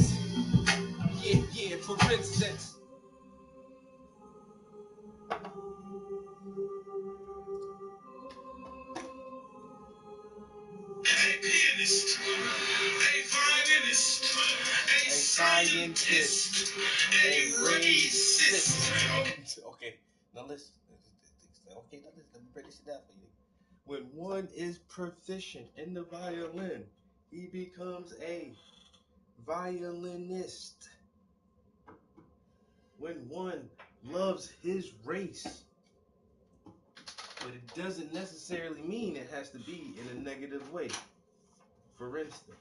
Yeah, for instance. a pianist, a violinist, a scientist, a racist. Okay, now listen. Okay, now listen. Let me break this shit down for you. When one is proficient in the violin, he becomes a violinist. When one loves his race, but it doesn't necessarily mean it has to be in a negative way. For instance,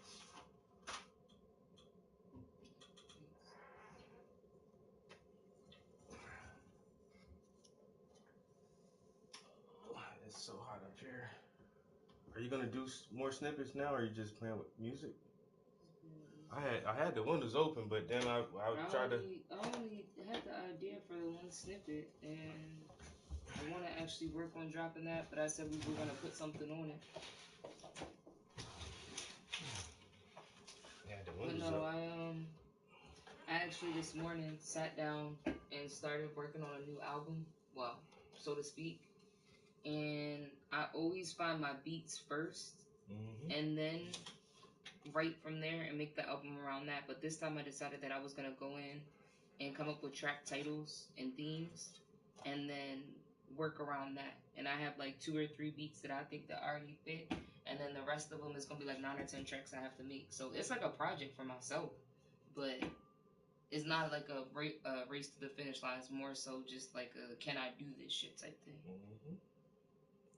it's so hot up here. Are you gonna do more snippets now, or are you just playing with music? I had the windows open, but then I tried to. I only had the idea for the one snippet, and I want to actually work on dropping that, but I said we were gonna put something on it. Yeah, the But windows no, up. I actually this morning sat down and started working on a new album, well, so to speak. And I always find my beats 1st, and then write from there and make the album around that. But this time I decided that I was gonna go in and come up with track titles and themes, and then work around that. And I have like 2 or 3 beats that I think that already fit, and then the rest of them is gonna be like 9 or 10 tracks I have to make. So it's like a project for myself, but it's not like a race to the finish line. It's more so just like a can I do this shit type thing.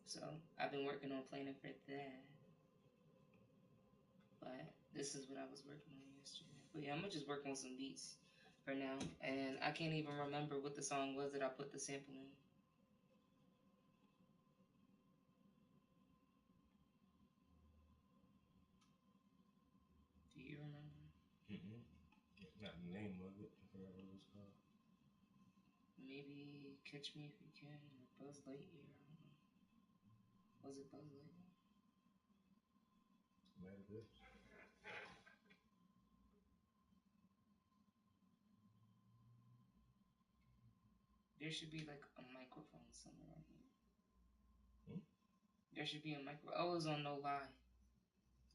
So I've been working on planning for that. But this is what I was working on yesterday. But yeah, I'm gonna just work on some beats for now. And I can't even remember what the song was that I put the sample in. Do you remember? Not the name of it. I forgot what it was called. Maybe Catch Me If You Can or Buzz Lightyear. I don't know. Was it Buzz Lightyear? Might have been. There should be like a microphone somewhere on here. There should be a microphone. Oh, it was on No Lie.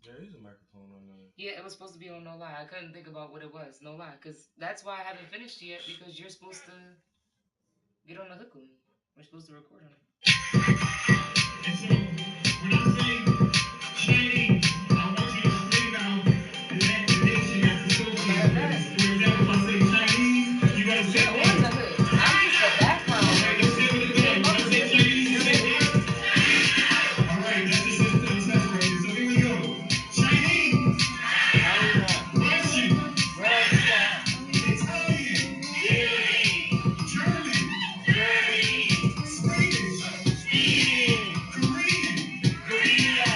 There is a microphone on there. Yeah, it was supposed to be on No Lie. I couldn't think about what it was. No Lie. Because that's why I haven't finished yet, because you're supposed to get on the hook with me. We're supposed to record on it. And so, when I say Chinese, I want you to scream out the activation that's associated with it. For example, if I say Chinese, you gotta say You're on the hook. I'm just the background. Okay, let's say it again. When I say Chinese, you say what? Alright, that's just a test right here. So here we go. Chinese, Russian, Italian, German, Swedish, Korean,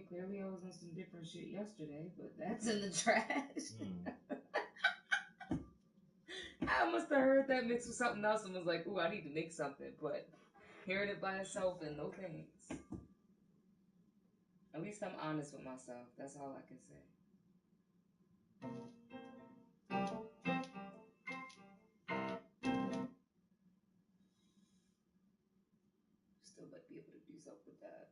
clearly I was on some different shit yesterday, but that's in the trash. I must have heard that mixed with something else and was like, ooh, I need to make something, but hearing it by itself and no thanks. At least I'm honest with myself. That's all I can say. Still might be able to do something with that.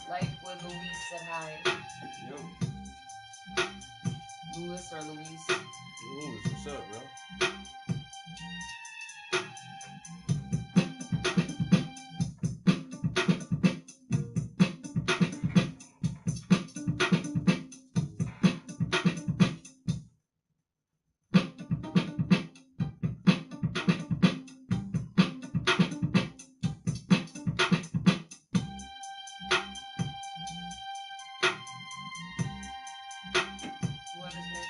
Life with Luis said hi. Yo, Louis or Luis? Louis, what's up, bro? Who understand?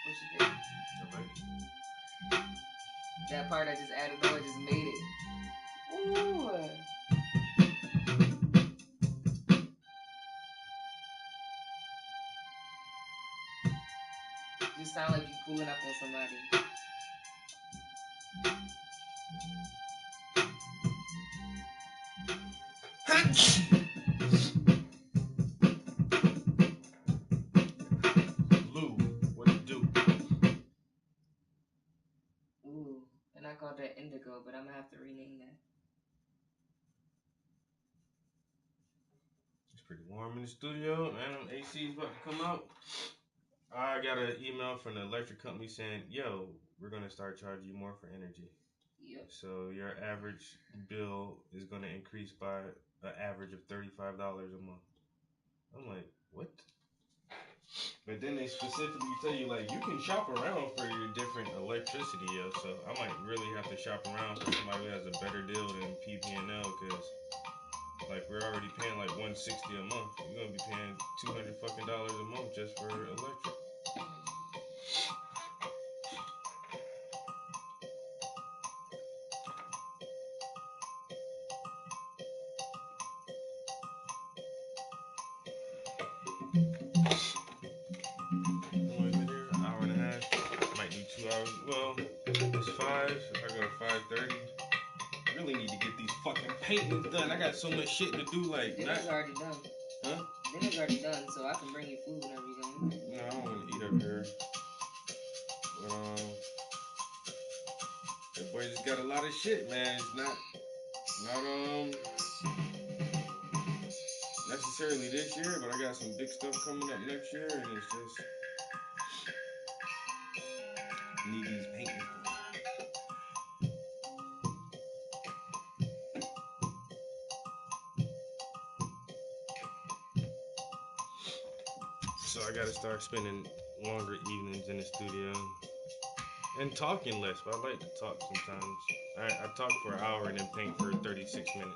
What you think? I like it. That part I just added on just made it. Ooh. Just sound like you pulling up on somebody. Lou, what it do? Ooh. And I called that Indigo, but I'm gonna have to rename that. It's pretty warm in the studio, man. AC's about to come out. I got an email from the electric company saying, yo, we're going to start charging you more for energy. Yep. So your average bill is going to increase by an average of $35 a month. I'm like, what? But then they specifically tell you, like, you can shop around for your different electricity, yo. So I might really have to shop around for somebody who has a better deal than PP&L, because Like we're already paying like $160 a month. We're gonna be paying $200 fucking a month just for electric. Only been there an hour and a half. Might do 2 hours. Well, it's 5. If I go to 5:30, I really need to get these fucking paintings done. I got so much shit to do. Like, Dinner's already done. Huh? Dinner's already done, so I can bring you food whenever you come. No, I don't want to eat up here. That boy just got a lot of shit, man. It's not necessarily this year, but I got some big stuff coming up next year, and it's just need these paintings. So I gotta start spending longer evenings in the studio and talking less. But I like to talk sometimes. I talk for an hour and then paint for 36 minutes.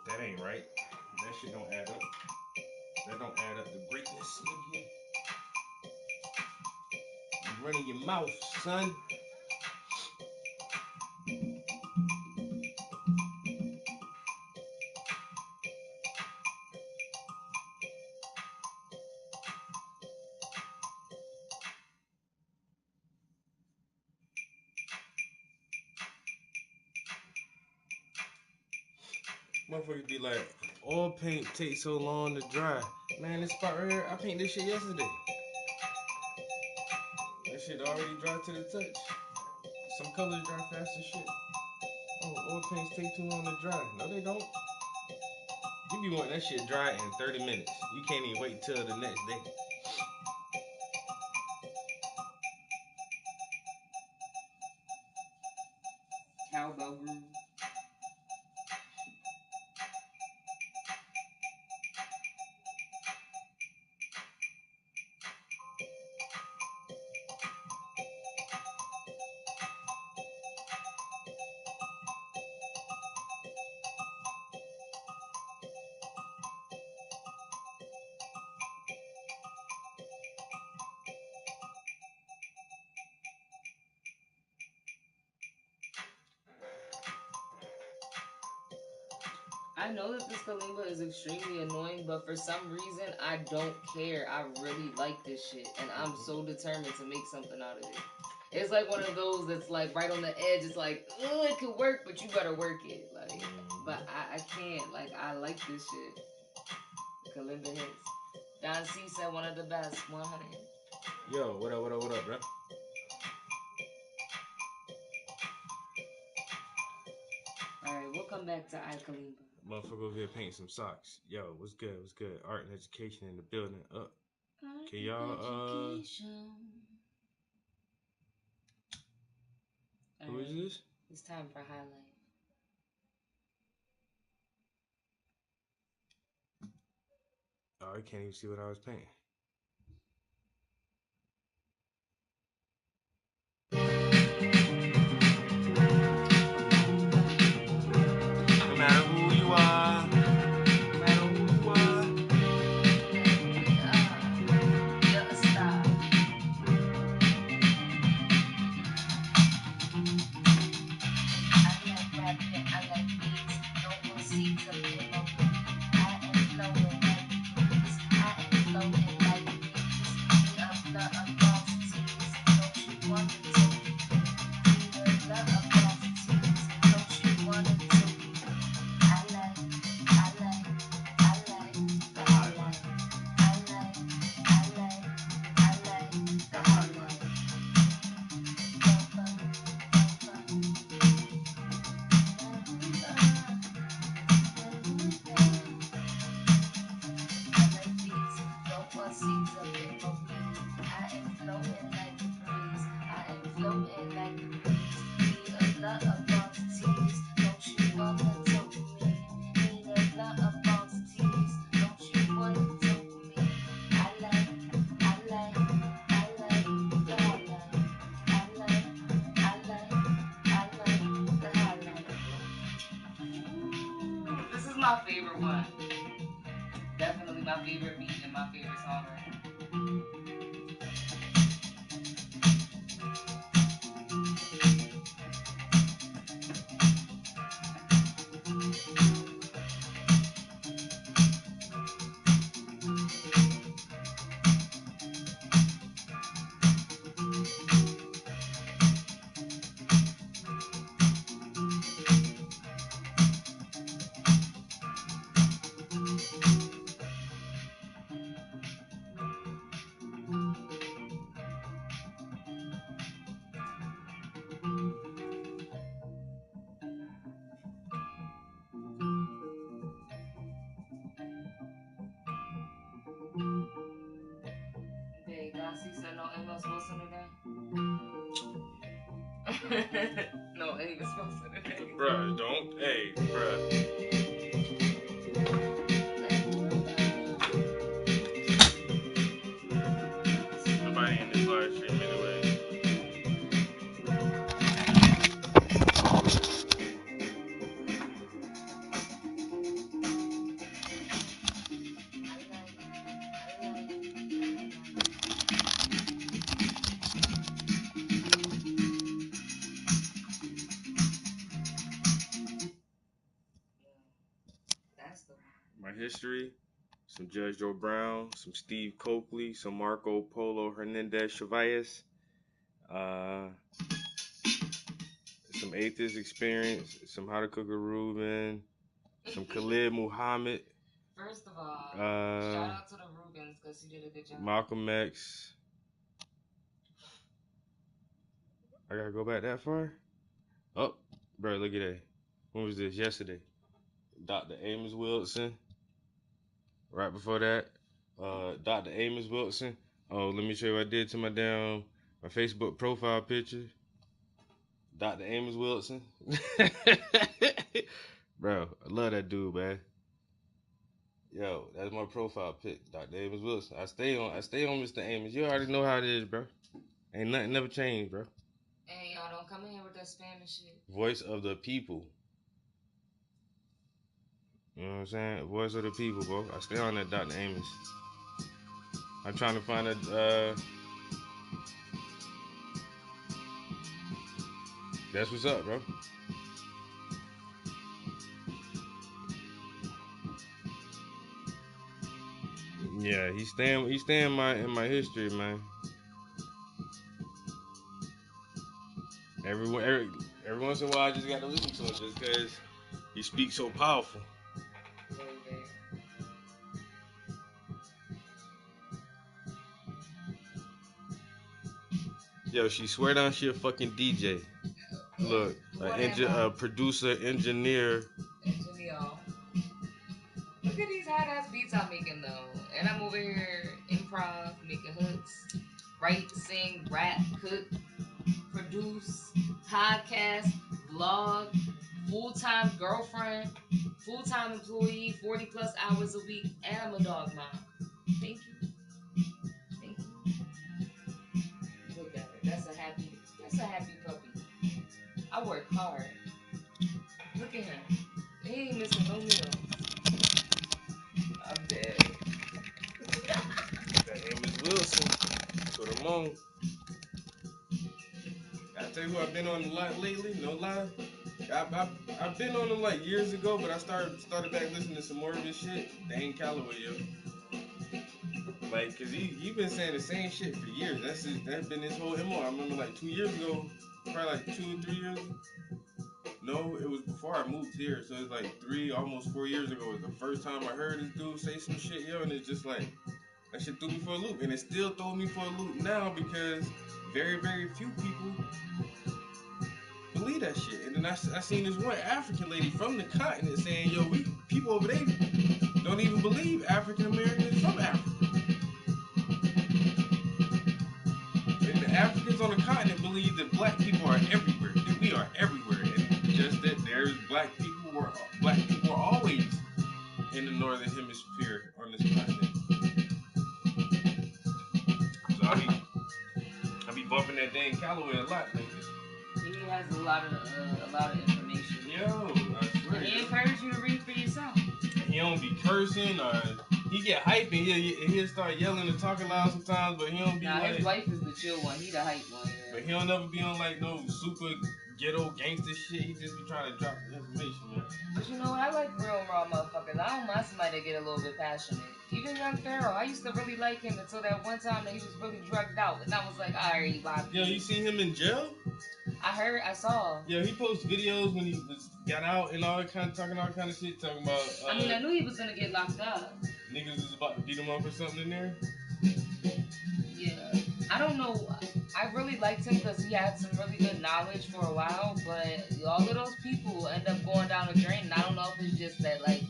That ain't right. That shit don't add up. That don't add up to greatness. You're running your mouth, son. Motherfuckers be like, oil paint takes so long to dry. Man, this spot right here, I painted this shit yesterday. That shit already dry to the touch. Some colors dry fast as shit. Oh, oil paints take too long to dry. No, they don't. You be wanting that shit dry in 30 minutes. You can't even wait till the next day. Cowbell groove. I know that this kalimba is extremely annoying, but for some reason, I don't care. I really like this shit, and I'm so determined to make something out of it. It's like one of those that's like right on the edge. It's like, oh, it could work, but you better work it. Like, but I can't. Like, I like this shit. Kalimba hits. Don C said one of the best. 100. Yo, what up, bro? Alright, we'll come back to iKalimba. Motherfucker over here painting some socks. Yo, what's good? What's good? Art and education in the building. Up. Can y'all who is this? It's time for highlight. Oh, I can't even see what I was painting. No matter who you are, no matter who you are. You're a star. I like rapping, I like beats. No more seats up in my booth. I am flowing like beats. I am flowing. my favorite one. Definitely my favorite beat and my favorite songwriter. Okay, Darcy said no Amos Wilson today. No Amos Wilson today. Bruh, don't. Hey, bruh. Nobody in this live stream anyway. That's the one. My history, some Judge Joe Brown, some Steve Coakley, some Marco Polo Hernandez Chavez, some Atheist Experience, some How to Cook a Reuben, some Khalid Muhammad, First of all, shout out to the Rubens because he did a good job. Malcolm X. I gotta go back that far? Oh, bro, look at that. When was this? Yesterday. Dr. Amos Wilson. Right before that, Dr. Amos Wilson. Oh, let me show you what I did to my Facebook profile picture. Dr. Amos Wilson. Bro, I love that dude, man. Yo, that's my profile pic, Dr. Amos Wilson. I stay on Mr. Amos. You already know how it is, bro. Ain't nothing never changed, bro. Hey, y'all don't come in here with that Spanish shit. Voice of the people. You know what I'm saying? Voice of the people, bro. I stay on that Dr. Amos. I'm trying to find a, that's what's up, bro. Yeah, he's staying in my history, man. Every once in a while, I just gotta listen to him just because he speaks so powerful. Yo, she swear down she a fucking DJ. Look, a producer, engineer. Look at these hot ass beats I'm making though. And I'm over here improv, making hooks, write, sing, rap, cook, produce, podcast, vlog, full-time girlfriend, full-time employee, 40 plus hours a week, and I'm a dog mom. Thank you. Thank you. Look at her. That's a happy puppy. I work hard. Look at him. He ain't missing no meals. I'm dead. That Amos Wilson. Put him on. I tell you who I've been on a lot lately. No lie. I've been on him like years ago, but I started back listening to some more of his shit. Dane Calloway, yo. Like, cause he been saying the same shit for years. That's been his whole MO. I remember like 2 years ago, probably like 2 or 3 years. No, it was before I moved here, so it's like almost 4 years ago. It was the first time I heard this dude say some shit, yo, and it's just like that shit threw me for a loop, and it still throws me for a loop now because very, very few people believe that shit. And then I seen this one African lady from the continent saying, yo, people over there don't even believe African Americans from Africa. And the Africans on the continent believe that black people are everywhere, that we are everywhere, and just that there's black people are always in the northern hemisphere on this continent. So I be bumping that Dane Calloway a lot lately. He has a lot of information. Yo, I swear. And he encourages you to read for yourself. don't be cursing or he get hype and he'll start yelling and talking loud sometimes, but he don't be Nah, like. his wife is the chill one. He the hype one. Yeah. But he don't never be on like no super ghetto gangster shit. He just be trying to drop the information, man. But you know what? I like real raw motherfuckers. I don't mind somebody that get a little bit passionate. Even Young Pharaoh, I used to really like him until that one time that he was really drugged out, and I was like, alright, Bobby. Yo, you seen him in jail? I saw. Yeah, he posted videos when he got out and all that kind of talking all kind of shit, talking about. I mean, I knew he was gonna get locked up. Niggas was about to beat him up or something in there. Yeah, I don't know. I really liked him because he had some really good knowledge for a while, but all of those people end up going down the drain. And I don't know if it's just that, like,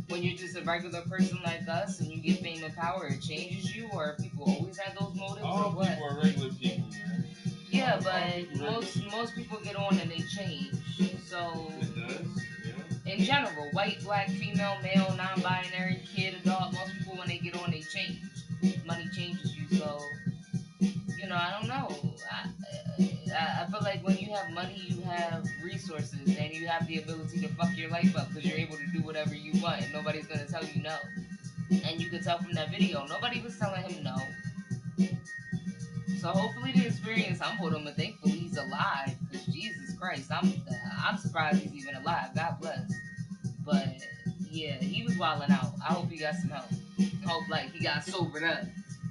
when you're just a regular person like us and you get fame and power, it changes you, or if people always have those motives, All or what? people are regular people, man. Yeah, but most people get on and they change. So It does, yeah. in general, white, black, female, male, non-binary, kid, adult, most people when they get on they change. Money changes you, so you know, I don't know. I feel like when you have money, you have resources, and you have the ability to fuck your life up because you're able to do whatever you want, and nobody's gonna tell you no. And you could tell from that video, nobody was telling him no. So hopefully the experience humbled him, and thankfully he's alive. Because Jesus Christ, I'm surprised he's even alive. God bless. But yeah, he was wilding out. I hope he got some help. Hope like he got sobered up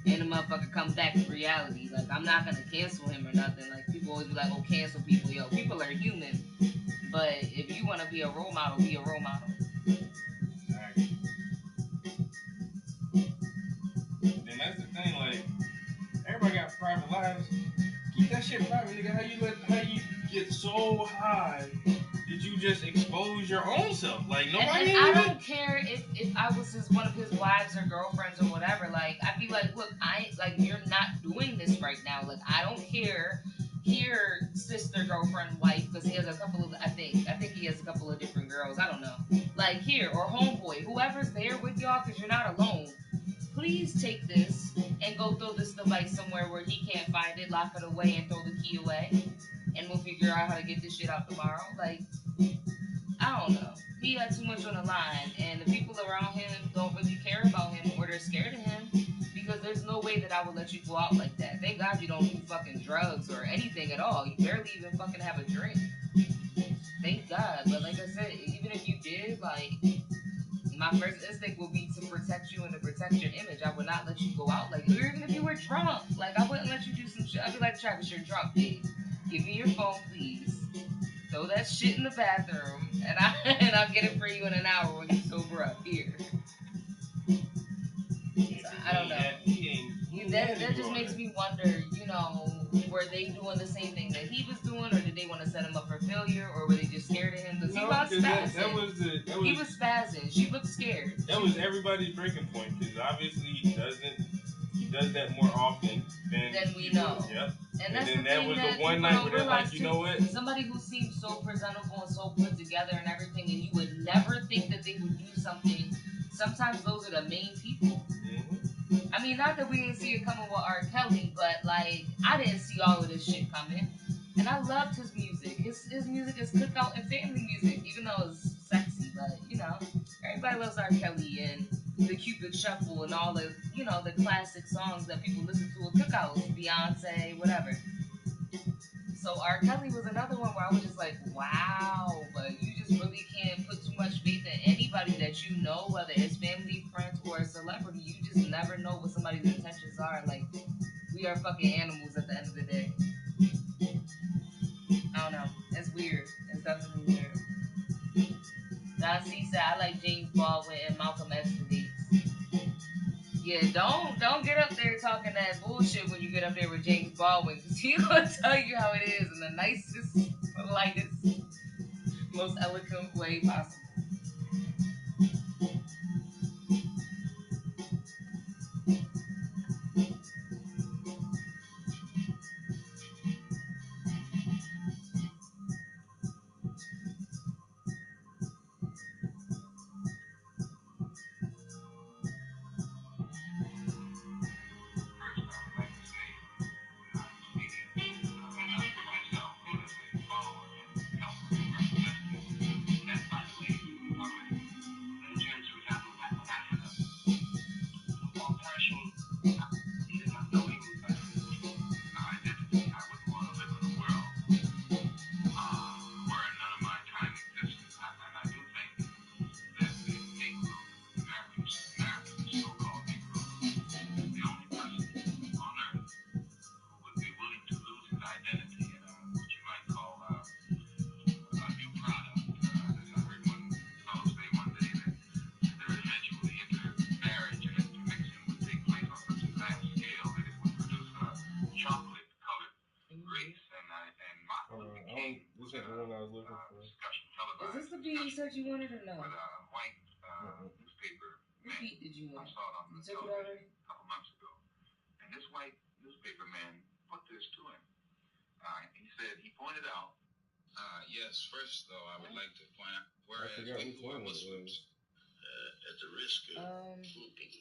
and the motherfucker comes back to reality. Like I'm not gonna cancel him or nothing. Like people always be like, oh, cancel people. Yo, people are human. But if you want to be a role model, be a role model. And that's the thing, like, everybody got private lives. Keep that shit private, nigga. How you get so high that you just expose your own self? Like nobody. And I don't care if I was one of his wives or girlfriends or whatever. Like I'd be like, look, you're not doing this right now. Like I don't care. Here, sister, girlfriend, wife, because he has a couple of I think he has a couple of different girls. I don't know. Like here or homeboy, whoever's there with y'all, because you're not alone. Please take this and go throw this device somewhere where he can't find it, lock it away, and throw the key away. And we'll figure out how to get this shit out tomorrow. Like, I don't know. He had too much on the line, and the people around him don't really care about him, or they're scared of him, because there's no way that I would let you go out like that. Thank God you don't do fucking drugs or anything at all. You barely even fucking have a drink. Thank God. But like I said, even if you did, like, my first instinct would be to protect you and to protect your image. I would not let you go out like, or even if you were drunk, like I wouldn't let you do some shit. I'd be like, Travis, you're drunk, babe. Give me your phone, please. Throw that shit in the bathroom, and I'll get it for you in an hour when you sober up. Here. So, I don't know. That just makes me wonder. You know, were they doing the same thing that he was doing, or did they want to set him up for failure, or were they just scared of him? Because he was spazzing. He was spazzing. She looked scared. That was everybody's breaking point, because obviously he does that more often than we know. Yep. And that's then the that thing was that the one people night don't where they're like, realize, you too. know what? Somebody who seems so presentable and so put together and everything, and you would never think that they would do something. Sometimes those are the main people. Mm-hmm. I mean, not that we didn't see it coming with R. Kelly, but like I didn't see all of this shit coming. And I loved his music. His music is cookout and family music, even though it's sexy. But you know, everybody loves R. Kelly and the Cupid Shuffle and all the, you know, the classic songs that people listen to at cookouts, Beyonce, whatever. So R. Kelly was another one where I was just like, wow, but you just really can't put too much faith in anybody that you know, whether it's family, friends, or a celebrity. You just never know what somebody's intentions are. Like, we are fucking animals at the end of the day. I don't know. It's weird. It's definitely weird. Don C said, I like James Baldwin and Malcolm X for dates. Yeah, don't get up there talking that bullshit when you get up there with James Baldwin, because he's gonna tell you how it is in the nicest, politest, most eloquent way possible. with a white newspaper What man. beat did you I have? saw it on You the took it television already? a couple months ago. And this white newspaper man put this to him. He said, he pointed out. Yes, first though, I would like to point out, whereas we who are Muslims, at the risk of grouping.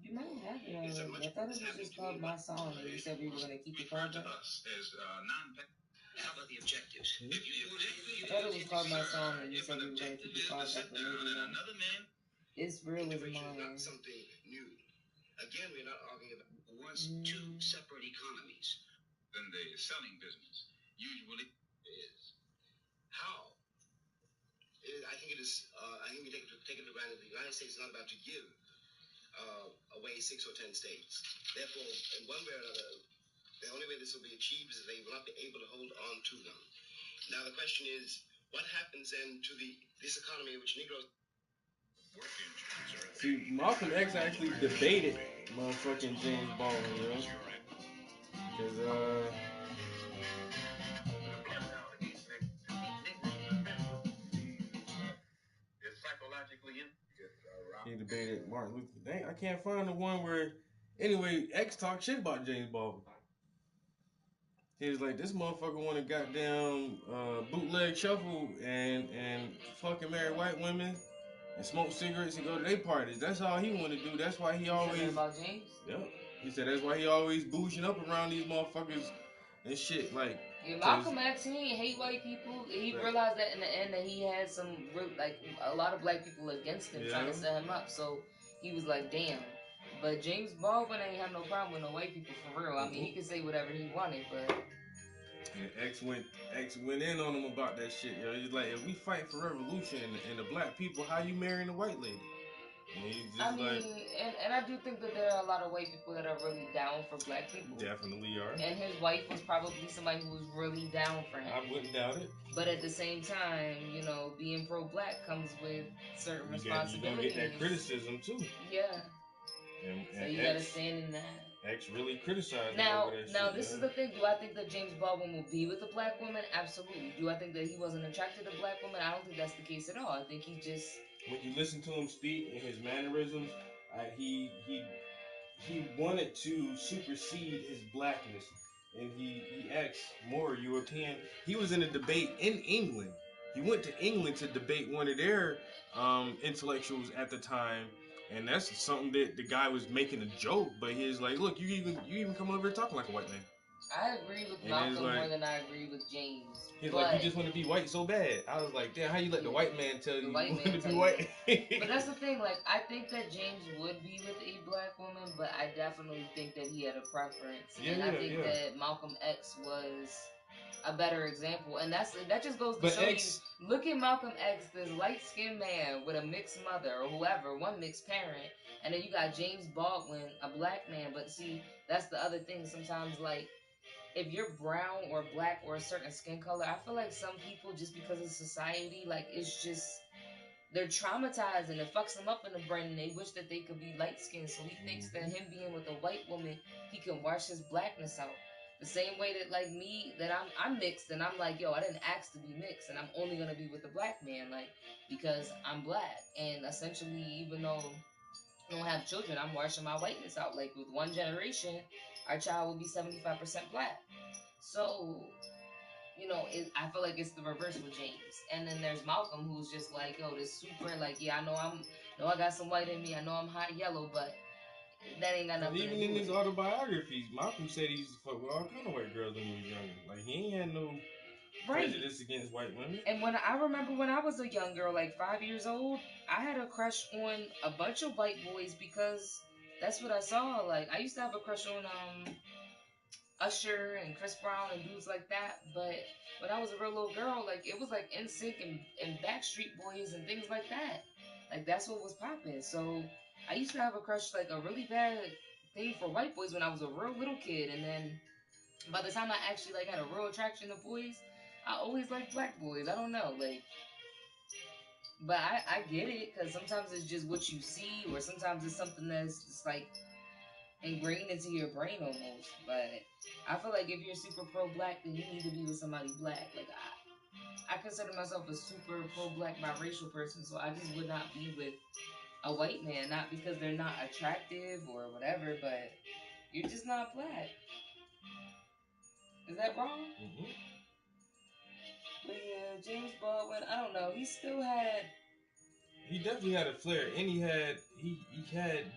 You might have it already. I thought it was just called My Song, and you said we were going to keep it refer to private. us as How about the objectives? I thought it was called My Song, and you said we were going to keep it private, but maybe not. Another man. It's real as Integration is mine. not something new. Again, we're not arguing about was two separate economies. In the selling business, usually is how. I think it is. I think we take it for granted. The United States is not about to give away 6 or 10 states. Therefore, in one way or another, the only way this will be achieved is that they will not be able to hold on to them. Now, the question is, what happens then to this economy which Negroes. See, Malcolm X actually debated motherfucking James Baldwin, you know? Because, he debated Martin Luther. Dang, I can't find the one where, anyway, X talked shit about James Baldwin. He was like, this motherfucker want to goddamn bootleg shuffle and fucking marry white women and smoke cigarettes and go to their parties. That's all he want to do. That's why he always. About James? Yep. He said that's why he always boozing up around these motherfuckers and shit. Like, yeah, Malcolm X, he ain't hate white people. He realized that in the end that he had some a lot of black people against him trying to set him up. So he was like, damn. But James Baldwin ain't have no problem with no white people for real. I mean, he could say whatever he wanted, but. And X went in on him about that shit. Yo, he's like, if we fight for revolution and the black people, how you marrying a white lady? And he's just I mean, and I do think that there are a lot of white people that are really down for black people. Definitely are. And his wife was probably somebody who was really down for him. I wouldn't doubt it. But at the same time, you know, being pro-black comes with certain responsibilities. You're gonna get that criticism too. Yeah. And so you gotta stand in that. X really criticized now, him over that now shit, this is the thing. Do I think that James Baldwin will be with a black woman? Absolutely. Do I think that he wasn't attracted to black women? I don't think that's the case at all. I think he just. When you listen to him speak and his mannerisms, he wanted to supersede his blackness, and he acts more European. He was in a debate in England. He went to England to debate one of their intellectuals at the time. And that's something that the guy was making a joke, but he's like, "Look, you even come over here talking like a white man." I agree with Malcolm more than I agree with James. He's like, "You just want to be white so bad." I was like, "Damn, how you let the white man tell you want to be white?" But that's the thing. Like, I think that James would be with a black woman, but I definitely think that he had a preference, and I think that Malcolm X was a better example, and that just goes to show you. Look at Malcolm X, this light-skinned man with a mixed mother or whoever, one mixed parent, and then you got James Baldwin, a black man. But see, that's the other thing. Sometimes, like, if you're brown or black or a certain skin color, I feel like some people, just because of society, like, it's just they're traumatized and it fucks them up in the brain, and they wish that they could be light-skinned. So he thinks that him being with a white woman, he can wash his blackness out. The same way that, like, me, that I'm mixed, and I'm like, yo, I didn't ask to be mixed, and I'm only gonna be with a black man, like, because I'm black. And essentially, even though I don't have children, I'm washing my whiteness out. Like, with one generation, our child will be 75% black. So, you know, I feel like it's the reverse with James. And then there's Malcolm, who's just like, yo, this super, like, yeah, I know I got some white in me, I know I'm hot yellow, but that ain't got nothing to do with it. Even in his autobiographies, Malcolm said he used to fuck with all kind of white girls when he was younger. Like, he ain't had no prejudice against white women. And I remember when I was a young girl, like 5 years old, I had a crush on a bunch of white boys because that's what I saw. Like, I used to have a crush on Usher and Chris Brown and dudes like that. But when I was a real little girl, like, it was like NSYNC and Backstreet Boys and things like that. Like, that's what was popping. So I used to have a crush, like a really bad thing for white boys when I was a real little kid. And then by the time I actually, like, had a real attraction to boys, I always liked black boys. I don't know, like, but I get it, because sometimes it's just what you see, or sometimes it's something that's just, like, ingrained into your brain almost. But I feel like if you're super pro-black, then you need to be with somebody black. Like, I consider myself a super pro-black biracial person, so I just would not be with a white man, not because they're not attractive or whatever, but you're just not black. Is that wrong? Mm-hmm. But yeah, James Baldwin, I don't know. He still had. He definitely had a flair, and he had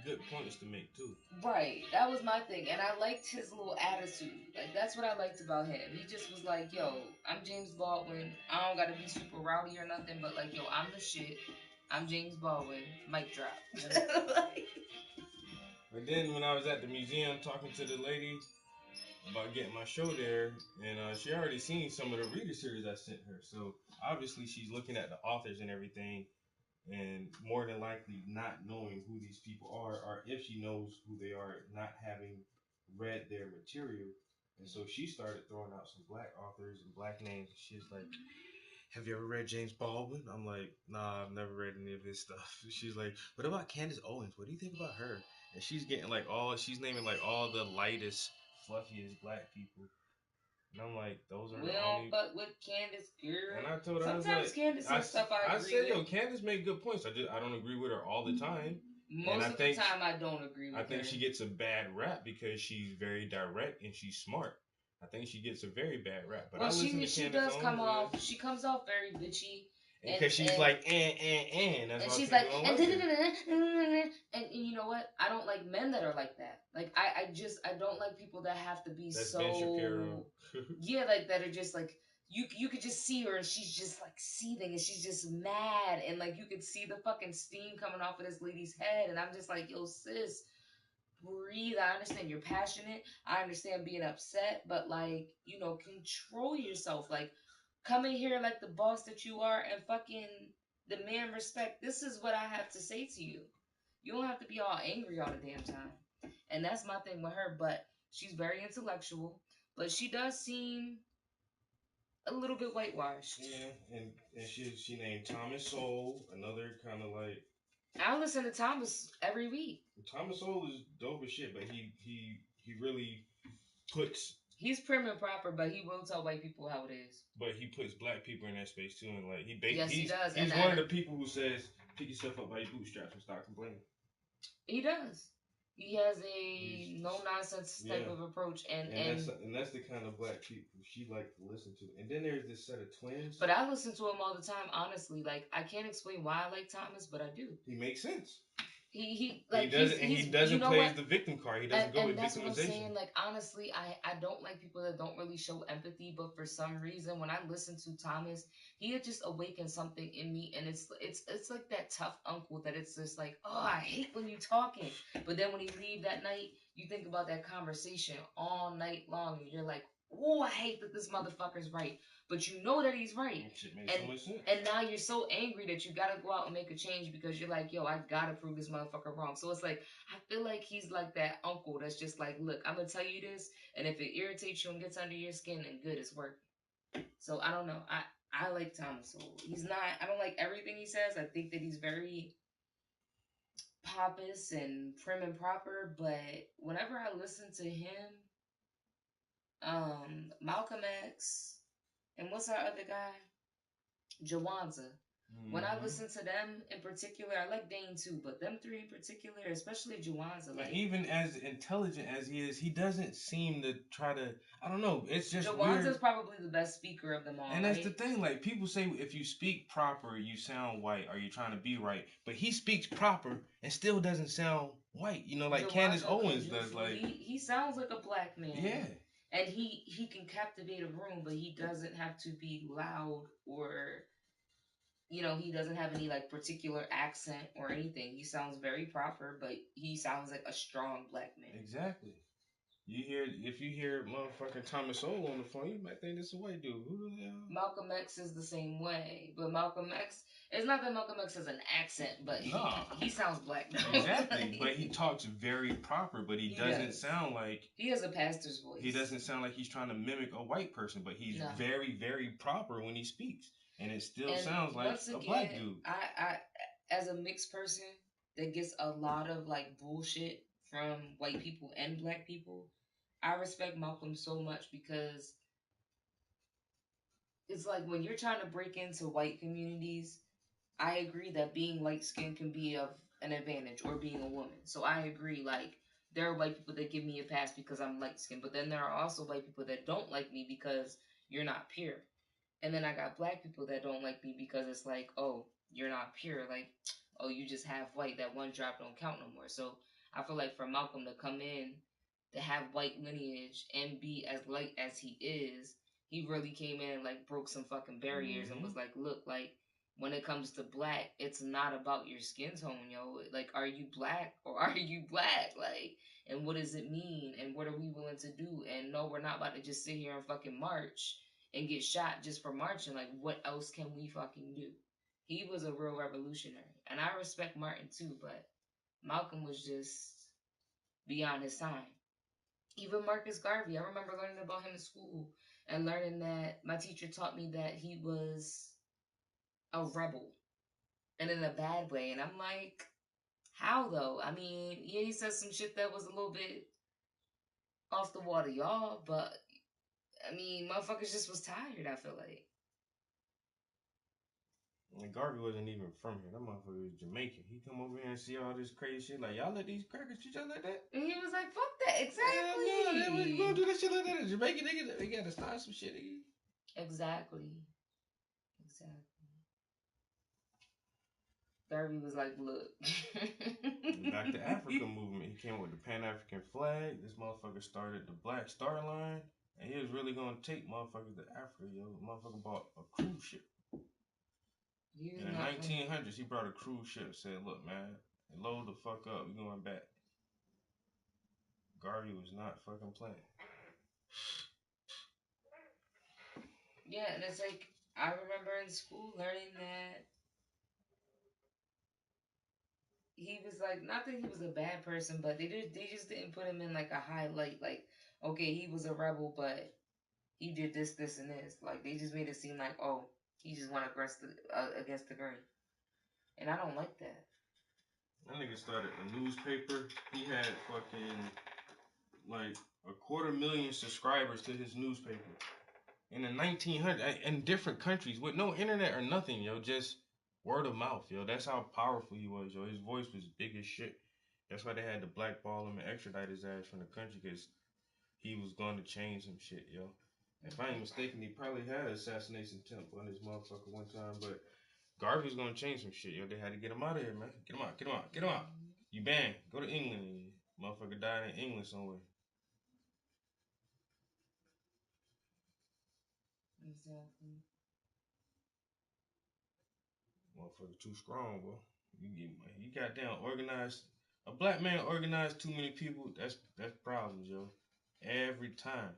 good points to make too. Right, that was my thing, and I liked his little attitude. Like that's what I liked about him. He just was like, "Yo, I'm James Baldwin. I don't gotta be super rowdy or nothing, but like, yo, I'm the shit. I'm James Baldwin. Mic drop." Like, And then when I was at the museum talking to the lady about getting my show there, and she already seen some of the reader series I sent her, so obviously she's looking at the authors and everything, and more than likely not knowing who these people are, or if she knows who they are, not having read their material. And so she started throwing out some black authors and black names, and she's like, "Have you ever read James Baldwin?" I'm like, "Nah, I've never read any of his stuff." She's like, "What about Candace Owens? What do you think about her?" And she's getting like she's naming like all the lightest, fluffiest black people. And I'm like, those are we the don't only. fuck with Candace, girl. And I told her, I was Sometimes like, Candace says stuff I agree said, with. yo, Candace made good points. I don't agree with her all the time. Most of the time, I don't agree with her. I think she gets a bad rap because she's very direct and she's smart. I think she gets a very bad rap. But well, I listen to she Candace does come Owens, off. She comes off very bitchy. because she's like, and. That's and why she's people like, don't and, like her. and you know what? I don't like men that are like that. Like I don't like people that have to be That's so Ben Shapiro. yeah, like that are just like you could just see her and she's just like seething and she's just mad and like you could see the fucking steam coming off of this lady's head and I'm just like, yo sis, breathe. I understand you're passionate. I understand being upset, but like, you know, control yourself. Like come in here like the boss that you are and fucking demand respect. This is what I have to say to you. You don't have to be all angry all the damn time. And that's my thing with her, but she's very intellectual, but she does seem a little bit whitewashed. Yeah, and she named Thomas Sowell, another kind of like. I listen to Thomas every week. Thomas Sowell is dope as shit, but he really puts. He's prim and proper, but he will tell white people how it is. But he puts black people in that space too, and like he does. He's one of the people who says, "Pick yourself up by your bootstraps and start complaining." He does. He has a no nonsense type of approach, and that's the kind of black people she likes to listen to. And then there's this set of twins. But I listen to him all the time. Honestly, like I can't explain why I like Thomas, but I do. He makes sense. He doesn't play the victim card. He doesn't go with victimization. That's what I'm saying. Like honestly, I don't like people that don't really show empathy, but for some reason, when I listen to Thomas, he had just awakened something in me, and it's like that tough uncle that it's just like, oh, I hate when you talking, but then when he leave that night, you think about that conversation all night long, and you're like, oh, I hate that this motherfucker's right. But you know that he's right. And now you're so angry that you gotta go out and make a change because you're like, yo, I gotta prove this motherfucker wrong. So it's like, I feel like he's like that uncle that's just like, look, I'm gonna tell you this, and if it irritates you and gets under your skin, then good, it's working. So I don't know. I like Thomas Sowell. I don't like everything he says. I think that he's very pompous and prim and proper, but whenever I listen to him, Malcolm X, and what's our other guy? Jawanza. When I listen to them in particular, I like Dane too, but them three in particular, especially Jawanza. Like, even as intelligent as he is, he doesn't seem to try to. I don't know. It's just Jawanza's probably the best speaker of them all. And that's the thing. Like people say, if you speak proper, you sound white. Or you're trying to be right, but he speaks proper and still doesn't sound white. You know, like Jawanza, Candace Owens does. Like he sounds like a black man. Yeah. And he can captivate a room, but he doesn't have to be loud or, you know, he doesn't have any like particular accent or anything. He sounds very proper, but he sounds like a strong black man. Exactly. If you hear motherfucking Thomas Sowell on the phone, you might think this is a white dude. Who the hell? Malcolm X is the same way, but Malcolm X, it's not that Malcolm X has an accent, but he sounds black. Exactly, but he talks very proper, but he doesn't sound like... He has a pastor's voice. He doesn't sound like he's trying to mimic a white person, but he's very, very proper when he speaks, and it still sounds like a black dude. I, as a mixed person that gets a lot of like bullshit from white people and black people, I respect Malcolm so much because it's like when you're trying to break into white communities, I agree that being light skinned can be of an advantage, or being a woman. So I agree, like, there are white people that give me a pass because I'm light skinned, but then there are also white people that don't like me because you're not pure. And then I got black people that don't like me because it's like, oh, you're not pure. Like, oh, you just half white. That one drop don't count no more. So I feel like for Malcolm to come in, to have white lineage and be as light as he is, he really came in and like broke some fucking barriers and was like, look, like, when it comes to black, it's not about your skin tone, yo. Like, are you black or are you black? Like, and what does it mean? And what are we willing to do? And no, we're not about to just sit here and fucking march and get shot just for marching. Like, what else can we fucking do? He was a real revolutionary. And I respect Martin too, but Malcolm was just beyond his time. Even Marcus Garvey, I remember learning about him in school and learning that my teacher taught me that he was a rebel, and in a bad way. And I'm like, how though? I mean, yeah, he said some shit that was a little bit off the water, y'all, but I mean, motherfuckers just was tired, I feel like. And Garvey wasn't even from here. That motherfucker was Jamaican. He come over here and see all this crazy shit. Like, y'all let these crackers treat y'all like that? And he was like, fuck that. Exactly. Yeah, no, you gonna do that shit like that in Jamaica, nigga? They gotta start some shit, nigga. Exactly. Garvey was like, look. Back to Africa movement. He came with the Pan-African flag. This motherfucker started the Black Star Line. And he was really gonna take motherfuckers to Africa, yo. Motherfucker bought a cruise ship. In the 1900s, he brought a cruise ship. Said, look, man, load the fuck up. We going back. Garvey was not fucking playing. Yeah, and it's like, I remember in school learning that he was like, not that he was a bad person, but they just didn't put him in like a highlight. Like, okay, he was a rebel, but he did this, this, and this. Like, they just made it seem like, oh, he just went against the grain. And I don't like that. That nigga started a newspaper. He had fucking like 250,000 subscribers to his newspaper. In the 1900s, in different countries with no internet or nothing, yo, just word of mouth, yo. That's how powerful he was, yo. His voice was big as shit. That's why they had to blackball him and extradite his ass from the country, because he was going to change some shit, yo. If I ain't mistaken, he probably had an assassination attempt on this motherfucker one time, but Garvey was going to change some shit, yo. They had to get him out of here, man. Get him out, get him out, get him out. You banned. Go to England. Motherfucker died in England somewhere. Exactly. Motherfucker too strong, bro. You goddamn organized. A black man organized too many people. That's problems, yo. Every time.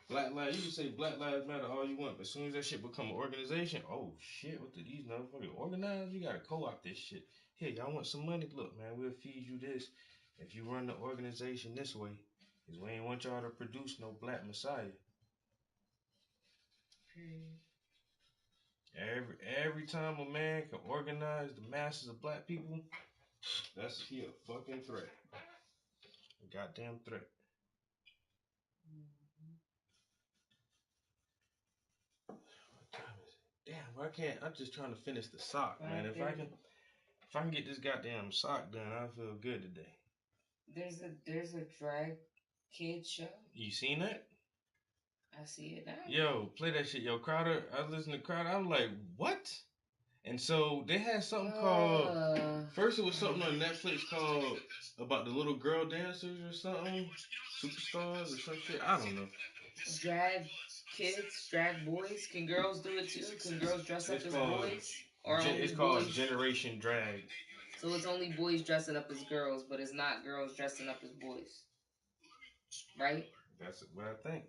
Black lives. You can say Black Lives Matter all you want, but as soon as that shit become an organization, oh shit, what did these motherfuckers organize? You gotta co-op this shit. Here, y'all want some money? Look, man, we'll feed you this if you run the organization this way. Cause we ain't want y'all to produce no black messiah. Every time a man can organize the masses of black people, that's a fucking threat. A goddamn threat. What time is it? Damn, I can't. I'm just trying to finish the sock, man. If I can get this goddamn sock done, I feel good today. There's a drag kid show. You seen that? I see it now. Yo, play that shit. Yo, Crowder. I listen to Crowder. I'm like, what? And so they had something called. First, it was something on Netflix called about the little girl dancers or something, superstars or some shit. I don't know. Drag kids, drag boys. Can girls do it too? Can girls dress up as boys? Or it's called Generation Drag. So it's only boys dressing up as girls, but it's not girls dressing up as boys, right? That's what I think.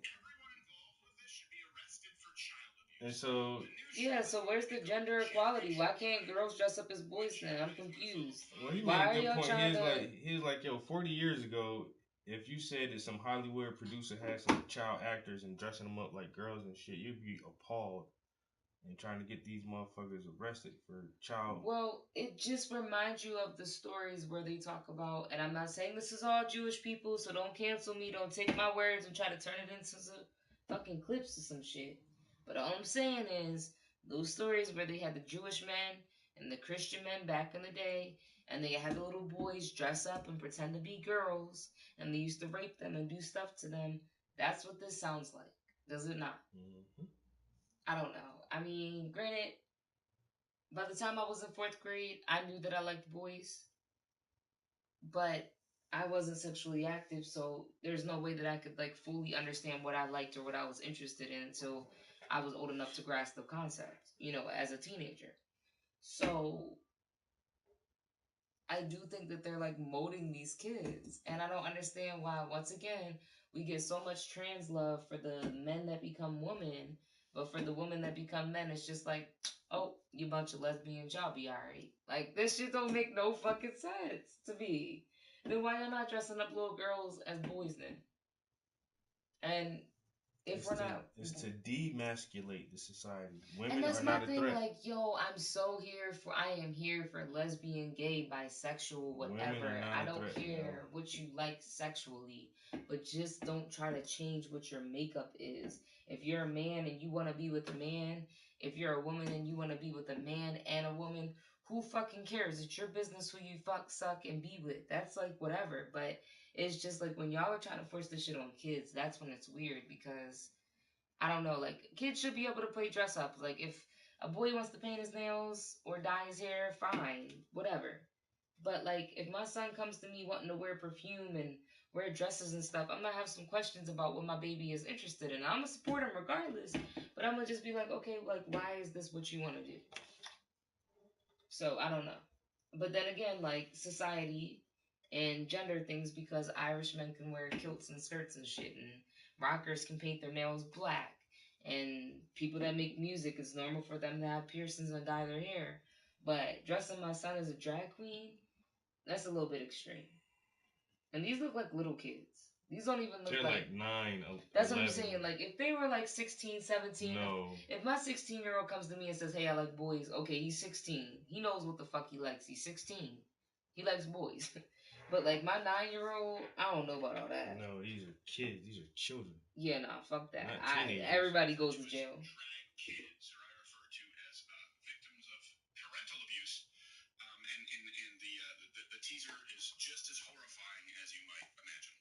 And so yeah, so where's the gender equality? Why can't girls dress up as boys then? I'm confused. Well, he made a good point. He was like, yo, 40 years ago, if you said that some Hollywood producer had some child actors and dressing them up like girls and shit, you'd be appalled and trying to get these motherfuckers arrested for child. Well, it just reminds you of the stories where they talk about, and I'm not saying this is all Jewish people, so don't cancel me, don't take my words and try to turn it into some fucking clips or some shit. But all I'm saying is, those stories where they had the Jewish men and the Christian men back in the day, and they had the little boys dress up and pretend to be girls, and they used to rape them and do stuff to them, that's what this sounds like. Does it not? Mm-hmm. I don't know. I mean, granted, by the time I was in 4th grade, I knew that I liked boys, but I wasn't sexually active, so there's no way that I could like fully understand what I liked or what I was interested in until I was old enough to grasp the concept, as a teenager. So I do think that they're like molding these kids, and I don't understand why, once again, we get so much trans love for the men that become women, but for the women that become men, it's just like, oh, you bunch of lesbians, y'all be alright. Like, this shit don't make no fucking sense to me. Then why y'all not dressing up little girls as boys then? And if It's we're to, not, it's to demasculate the society. Women and that's are my not a thing. threat. Like, yo, I am here for lesbian, gay, bisexual, Women whatever. are not I a don't threat, care what you like sexually, but just don't try to change what your makeup is. If you're a man and you want to be with a man, if you're a woman and you want to be with a man and a woman, who fucking cares? It's your business who you fuck, suck, and be with. That's like whatever. But it's just like when y'all are trying to force this shit on kids, that's when it's weird because I don't know, like, kids should be able to play dress up. Like, if a boy wants to paint his nails or dye his hair, fine, whatever. But, like, if my son comes to me wanting to wear perfume and wear dresses and stuff, I'm gonna have some questions about what my baby is interested in. I'm gonna support him regardless, but I'm gonna just be like, okay, like, why is this what you want to do? So, I don't know. But then again, like, society and gender things, because Irish men can wear kilts and skirts and shit, and rockers can paint their nails black, and people that make music, it's normal for them to have piercings and dye their hair. But dressing my son as a drag queen, that's a little bit extreme. And these look like little kids. These don't even look They're like 9, that's what I'm 11. saying. Like, if they were like 16, 17, No. if my 16-year-old comes to me and says, hey, I like boys, okay, he's 16. He knows what the fuck he likes. He's 16. He likes boys. But, like, my 9-year-old, I don't know about all that. No, these are kids. These are children. Yeah, nah, fuck that. Not teenagers. Everybody goes to jail. Drag kids, or I refer to as victims of parental abuse. And the teaser is just as horrifying as you might imagine.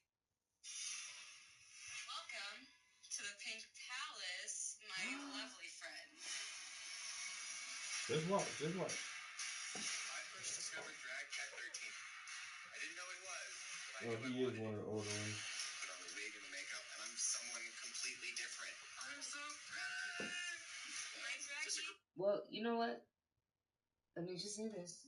Welcome to the Pink Palace, my lovely friend. Just watch. Just watch. I first discovered drag at 13. I didn't know what it was, but I Well, knew he I is wanted one of it. the older ones. Put on the wig and the makeup, and I'm someone completely different. I'm so pretty. My drag queen. Well, you know what? Let me just say this.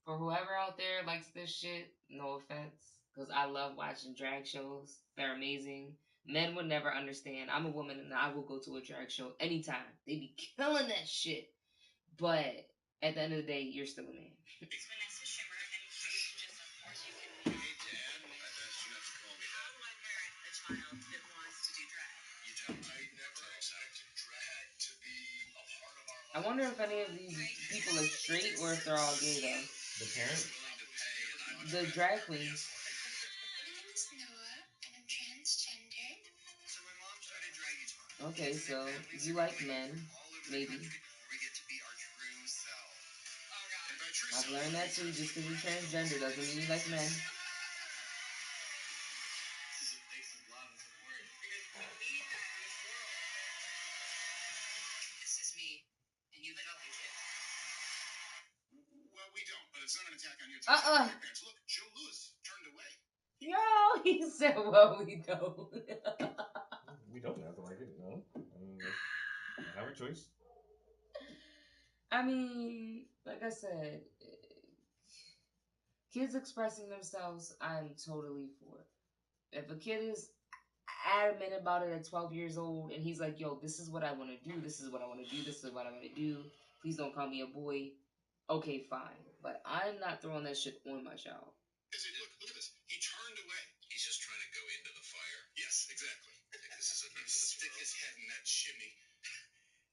For whoever out there likes this shit, no offense, because I love watching drag shows. They're amazing. Men would never understand. I'm a woman and I will go to a drag show anytime. They be killing that shit. But at the end of the day, you're still a man. It's Vanessa Shimmer, and just of course you can. Hey, Dad. I've asked you not to call me How that. do I parent a child that wants to do drag? You don't. I never expected drag to be a part of our lives. I wonder if any of these people are straight or if they're all gay though. The parents? Willing to pay, and I'm The drag queens. My name is Noah, and I'm transgendered. So my mom started Draggy Talk. Okay, so you like men, maybe. Where we get to be our true self. Oh God. And by true I've self, learned that too. Just because you're transgender doesn't mean you like men. this is a place of love and support. Because we need that in this world. This is me, and you better like it. Well, we don't, but it's not an attack on you. It's Uh-uh. your parents. Look, Joe Louis turned away. Yo, he said, well, we don't. We don't have to like it, no. I mean, I have a choice. I mean, like I said, kids expressing themselves, I'm totally for. If a kid is adamant about it at 12 years old and he's like, yo, this is what I want to do, this is what I want to do, this is what I want to do, please don't call me a boy, okay, fine. But I'm not throwing that shit on my child. Look at this. He turned away. He's just trying to go into the fire. Yes, exactly. This is a stick his head in that chimney.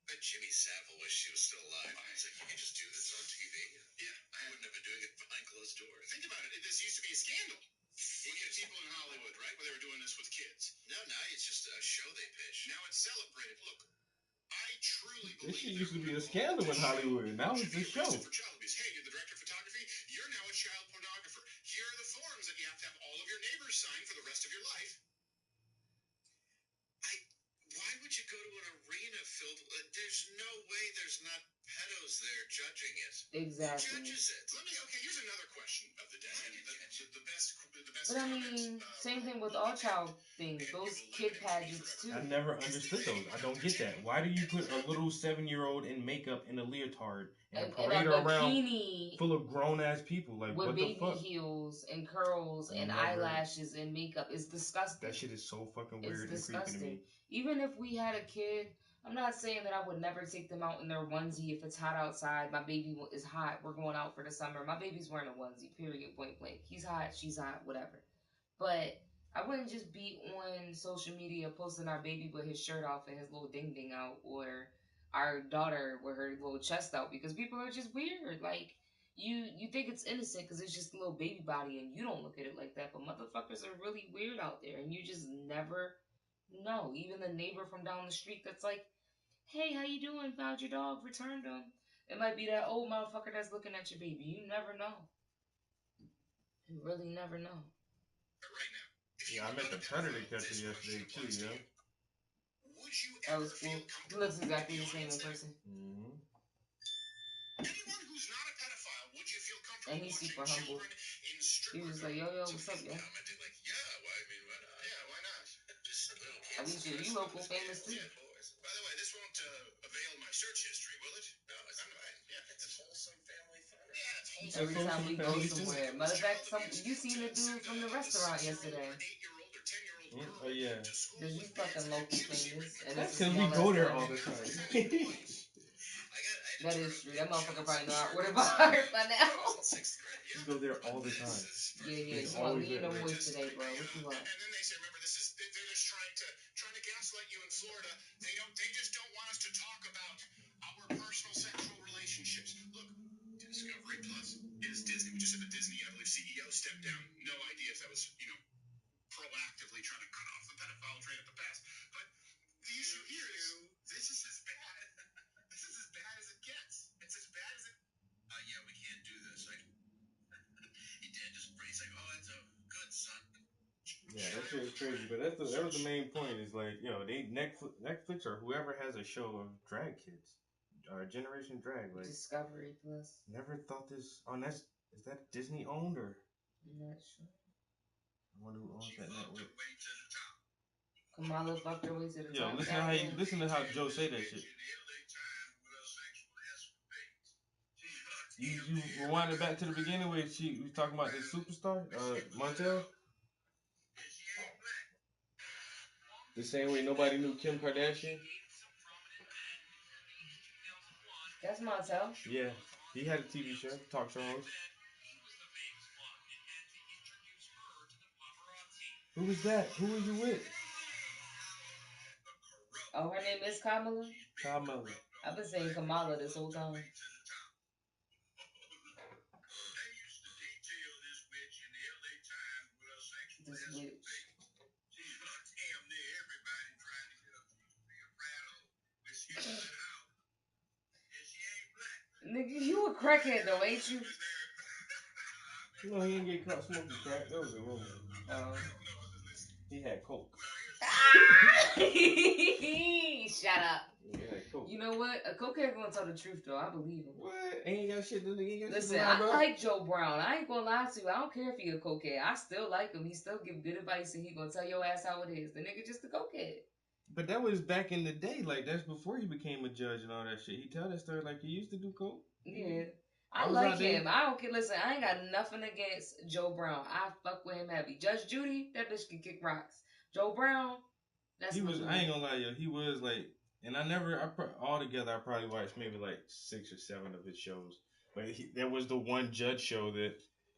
Bet Jimmy Savile wished she was still alive. He's like, you can just do this on TV? Yeah, I wouldn't have been doing it behind closed doors. Think about it. This used to be a scandal. Look at people in Hollywood, right? Where they were doing this with kids. No, now it's just a show they pitch. Now it's celebrated. Look, I truly This believe shit that used to be a women scandal in should- Hollywood. Now should it's be a show. arrested for child abuse. Hey, you're the director of photography. You're now a child pornographer. Here are the forms that you have to have all of your neighbors sign for the rest of your life. Why would you go to an arena filled? There's no way there's not pedos there judging it. Exactly. Who judges it? Okay, here's another question of the day. The best But I comment, mean, same thing with all child things. Those kid pageants too. I never understood those. I don't get that. Why do you put a little 7-year-old in makeup in a leotard and parade a her around bikini full of grown ass people? Like, with what the baby fuck? heels and curls and Never. eyelashes and makeup is disgusting. That shit is so fucking weird It's and creepy disgusting. to me. Even if we had a kid, I'm not saying that I would never take them out in their onesie if it's hot outside. My baby is hot. We're going out for the summer. My baby's wearing a onesie, period, point blank. He's hot, she's hot, whatever. But I wouldn't just be on social media posting our baby with his shirt off and his little ding ding out, or our daughter with her little chest out, because people are just weird. Like, you think it's innocent because it's just a little baby body and you don't look at it like that, but motherfuckers are really weird out there and you just never know. Even the neighbor from down the street that's like, hey, how you doing? Found your dog, returned him. It might be that old motherfucker that's looking at your baby. You never know. You really never know. Yeah, I met the predator catcher yesterday too, yo. That was cool. He looks exactly the same in person. Mm-hmm. Anyone who's not a pedophile, would you feel comfortable And he's watching super humble. children in stripper He was just like, yo, what's up, yo? commenting like, yeah, well, I mean, why not? Just little kids. I mean, shit, you local famous too. Yeah, boys. By the way, this won't avail my search history, will it? No, it's fine. Yeah, it's wholesome family fun. Yeah, it's wholesome. Every time we go family somewhere. Matter of fact, you seen the dude from the restaurant yesterday. Oh yeah. Because you fucking local famous. And That's it's a because we small go there ass all town. the time. That is true. That motherfucker probably know our order by heart by now. We go there all the time. Yeah. He's You want always me there. no voice today, bro. What you want? And then they say, remember, they're just trying to gaslight you in Florida. They just don't want us to talk about our personal sexual relationships. Look, Discovery Plus is Disney. We just had the Disney, I believe, CEO step down. No idea if that was, proactively trying to cut off the pedophile train at the pass. But the issue here is this is as bad. This is as bad as it gets. It's as bad as it. Yeah, we can't do this. He did just he's like, oh, that's a good son. Yeah, that shit is crazy. But that was the main point. Is like, they Netflix or whoever has a show of drag kids, Generation Drag. Like, Discovery Plus. never thought this. Oh, is that Disney owned or? I'm not sure. I wonder who owns that network. Kamala fucked her way to the Yo, top. listen to how Joe say that shit. You rewind it back to the beginning where she was talking about this superstar, Montel. The same way nobody knew Kim Kardashian. That's Montel. Yeah, he had a TV show, talk show host. Who was that? Who were you with? Oh, her name is Kamala? Kamala. I've been saying Kamala this whole time. This witch. Nigga, you a crackhead though, ain't you? You know he didn't get caught smoking crack. That was a rumor. He had coke. Shut up. Yeah, he had coke. You know what? A cokehead gonna tell the truth though. I believe him. What? Ain't got shit to do. Listen, I like Joe Brown. I ain't gonna lie to you. I don't care if he a cokehead. I still like him. He still give good advice and he gonna tell your ass how it is. The nigga just a cokehead. But that was back in the day. Like, that's before he became a judge and all that shit. He tell that story like he used to do coke. Yeah. I like him. I don't care. Listen, I ain't got nothing against Joe Brown. I fuck with him heavy. Judge Judy, that bitch can kick rocks. Joe Brown, that's I ain't gonna lie, yo. He was like, and altogether, I probably watched maybe like 6 or 7 of his shows. But there was the one judge show that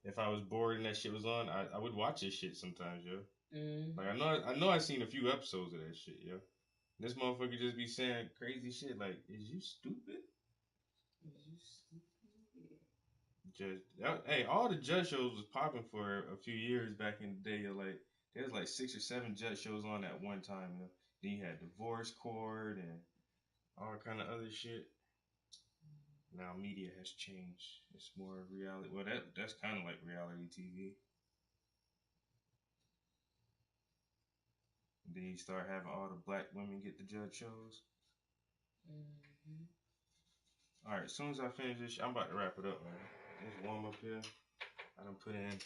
if I was bored and that shit was on, I would watch this shit sometimes, yo. Mm-hmm. Like, I know I seen a few episodes of that shit, yo. This motherfucker just be saying crazy shit like, is you stupid? Hey, all the judge shows was popping for a few years back in the day. Like, there was like 6 or 7 judge shows on at one time. Then you had Divorce Court and all kind of other shit. Now media has changed. It's more reality. Well, that's kind of like reality TV. And then you start having all the black women get the judge shows. All right, as soon as I finish this, I'm about to wrap it up, man. It's warm up here. I done put in.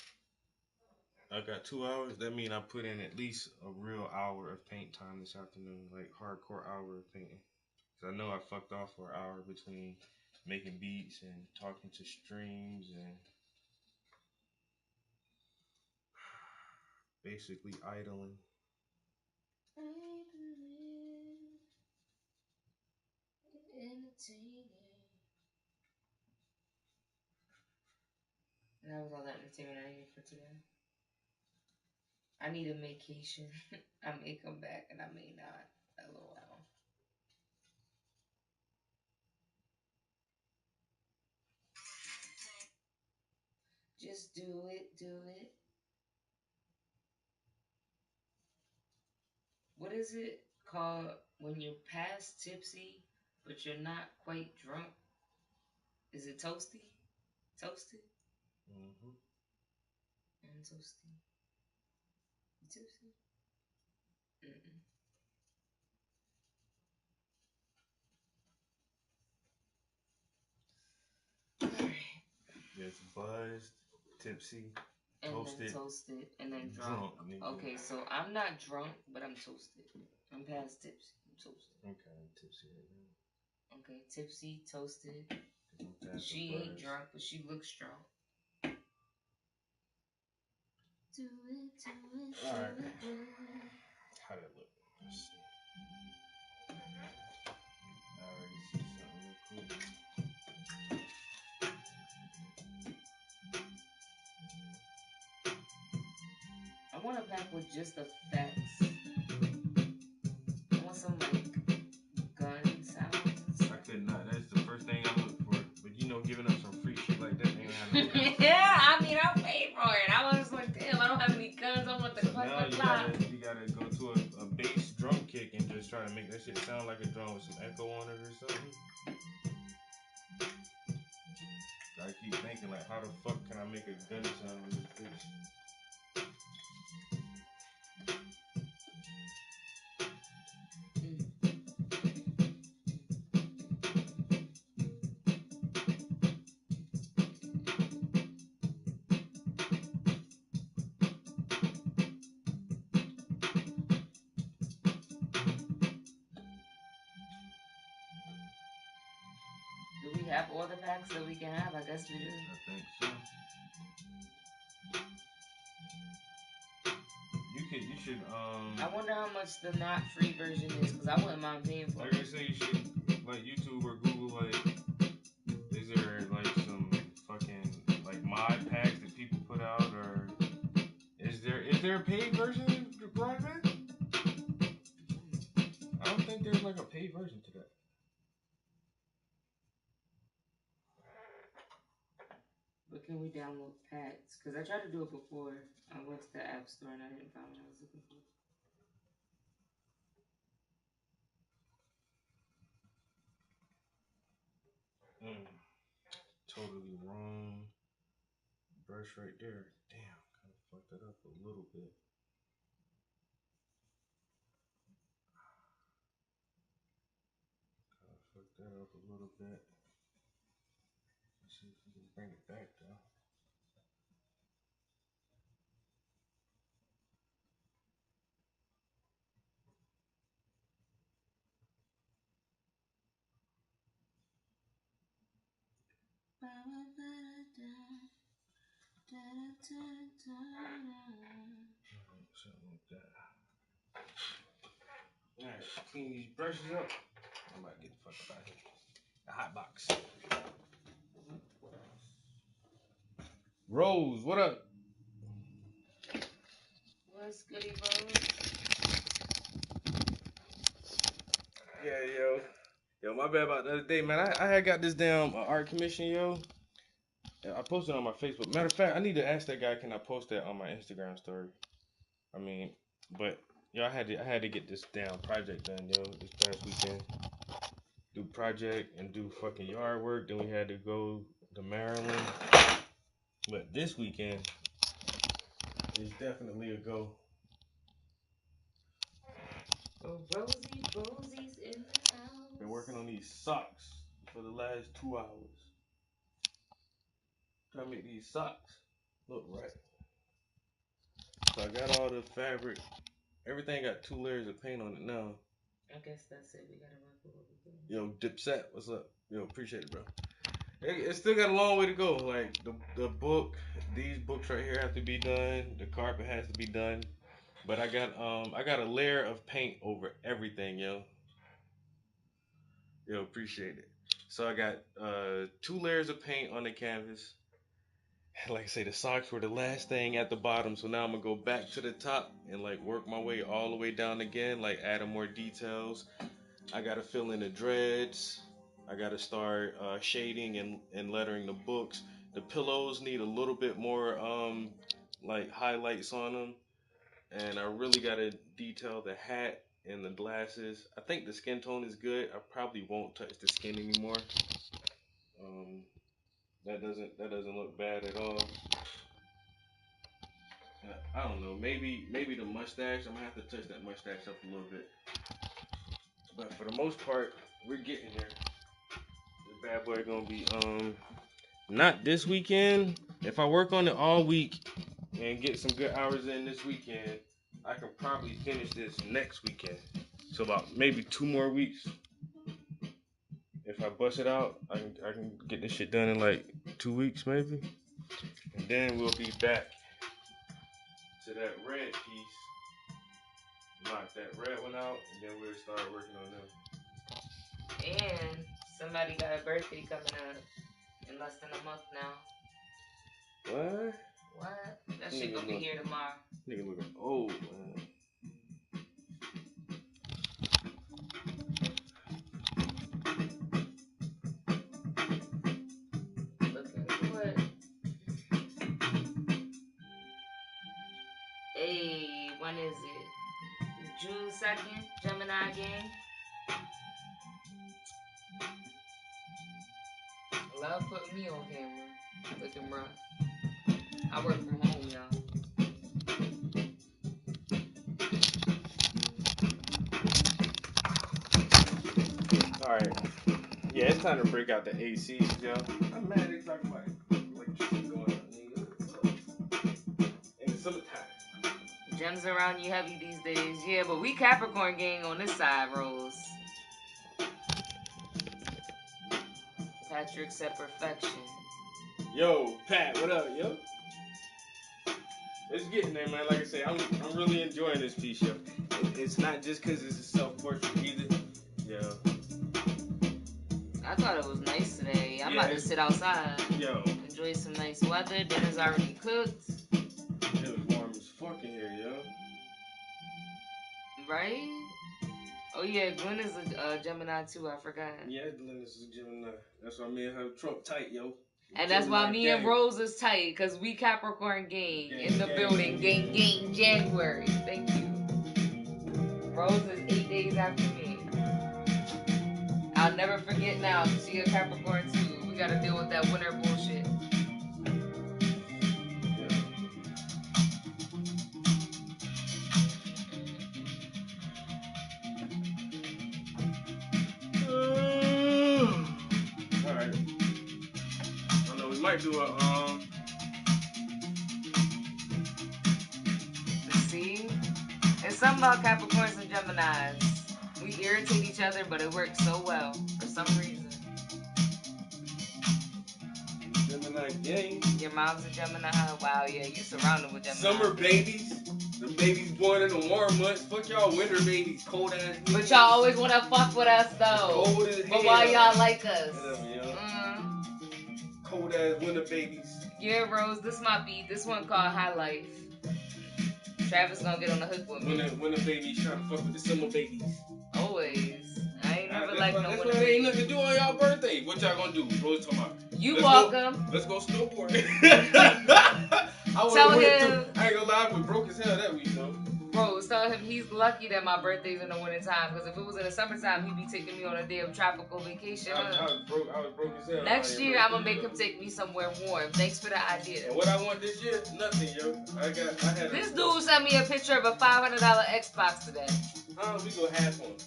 I got 2 hours. That means I put in at least a real hour of paint time this afternoon, like hardcore hour of painting. Cause I know I fucked off for an hour between making beats and talking to streams and basically idling. And that was all the entertainment I needed for today. I need a vacation. I may come back and I may not. LOL. Just do it, do it. What is it called when you're past tipsy, but you're not quite drunk? Is it toasty? Toasted? Mm-hmm. And toasty. Tipsy? Mm-mm. It's buzzed, tipsy, and toasted, then toasted, and then drunk. Okay, so I'm not drunk, but I'm toasted. I'm past tipsy. I'm toasted. Okay, I'm tipsy right now. Okay, tipsy, toasted. She ain't drunk, but she looks drunk. Do it, do it, do All right. it. How that look? Let's see. I already see something real cool. I want a pack with just the facts. I want some like gun sounds. I could not. That's the first thing I look for. But you know, giving up some free shit like that ain't have no. Yeah, I mean, I paid for it. I was like, damn, I don't have any guns. I want the So now you gotta go to a bass drum kick and just try to make that shit sound like a drum with some echo on it or something. I keep thinking like, how the fuck can I make a gun sound with this bitch? Do we have all the packs that we can have? I guess we do. I think so. You should I wonder how much the not free version is, because I wouldn't mind paying for like it. I say, you should like YouTube or Google like, is there like some fucking like mod packs that people put out, or is there a paid version of Broadband? I don't think there's like a paid version to that. But can we download packs? Because I tried to do it before. I went to the App Store and I didn't find what I was looking for. Totally wrong brush right there. Damn, kind of fucked that up a little bit. Kind of fucked that up a little bit. Let's see if we can bring it back though. Something like that. Alright, clean these brushes up. I'm about to get the fuck up out of here. The hot box. Rose, what up? What's goody, Rose? Yeah, yo, my bad about the other day, man. I had got this damn art commission, yo. I posted it on my Facebook. Matter of fact, I need to ask that guy, can I post that on my Instagram story? I mean, but yo, I had to get this damn project done, yo, this past weekend. do project and do fucking yard work. Then we had to go to Maryland. But this weekend is definitely a go. Oh, Rosie's in the house. Been working on these socks for the last 2 hours. Trying to make these socks look right. So I got all the fabric. Everything got 2 layers of paint on it now. I guess that's it. We gotta run for what we're doing. Yo, Dipset, what's up? Yo, appreciate it, bro. It still got a long way to go. Like the book, these books right here have to be done. The carpet has to be done. But I got a layer of paint over everything, yo. Yo, appreciate it. So I got 2 layers of paint on the canvas. Like I say, the socks were the last thing at the bottom. So now I'm gonna go back to the top and like work my way all the way down again, like adding more details. I gotta fill in the dreads. I gotta start shading and lettering the books. The pillows need a little bit more like highlights on them. And I really gotta detail the hat and the glasses. I think the skin tone is good. I probably won't touch the skin anymore. That doesn't look bad at all. I don't know. Maybe the mustache. I'm gonna have to touch that mustache up a little bit. But for the most part, we're getting there. The bad boy gonna be not this weekend. If I work on it all week and get some good hours in this weekend, I can probably finish this next weekend. So about maybe 2 more weeks. If I bust it out, I can get this shit done in like 2 weeks maybe. And then we'll be back to that red piece. Knock that red one out, and then we'll start working on them. And somebody got a birthday coming up in less than a month now. What? What? That shit gonna be here tomorrow. Nigga looking old, man. Looking good. Hey, when is it? June 2nd, Gemini gang. Love putting me on camera. Looking rough. I work from home, y'all. Alright. Yeah, it's time to break out the ACs, yo. I'm mad they talk about electricity going on, nigga. In the summertime. Gems around you heavy these days. Yeah, but we Capricorn gang on this side, Rose. Patrick said perfection. Yo, Pat, what up, yo? It's getting there, man. Like I say, I'm really enjoying this piece, yo. It's not just because it's a self-portrait either. Yo. I thought it was nice today. I'm about to sit outside. Yo. Enjoy some nice weather. Dinner's already cooked. It was warm as fuck in here, yo. Right? Oh yeah, Glenn is a Gemini too. I forgot. Yeah, Glenn is a Gemini. That's why me and her Trump tight, yo. And that's why Gemini me gang. and Rose is tight, because we Capricorn gang in the gang. building. Gang, January. Thank you. Rose is 8 days after me. I'll never forget now. She a Capricorn too. We gotta deal with that winter bullshit. Alright. I know we might do a See? It's something about Capricorns and Geminis. We irritate each other, but it works so well for some reason. Gemini gang. Your mom's a Gemini. Wow, yeah, you surrounded with Gemini. Summer babies. The babies born in the warm months. Fuck y'all winter babies. Cold ass. But y'all always want to fuck with us, though. Cold as But why y'all like us? Whatever, yo. Cold ass winter babies. Yeah, Rose, this my beat. This one called High Life. Travis gonna get on the hook with me. When the babies trying to fuck with the summer babies. Always. I ain't never That's liked why, no that's winter why they ain't babies. nothing to do on y'all birthday. What y'all gonna do? Rose talking about. You Let's welcome. Let's go snowboard. Tell him. I ain't gonna lie, we broke his hell that week, though. Rose, tell him he's He's lucky that my birthday's in the winter time, because if it was in the summertime, he'd be taking me on a damn tropical vacation. I was broke as hell. Next year, I'm gonna make him take me somewhere warm. Thanks for the idea. And what I want this year? Nothing, yo. This dude sent me a picture of a $500 Xbox today. We go half on it.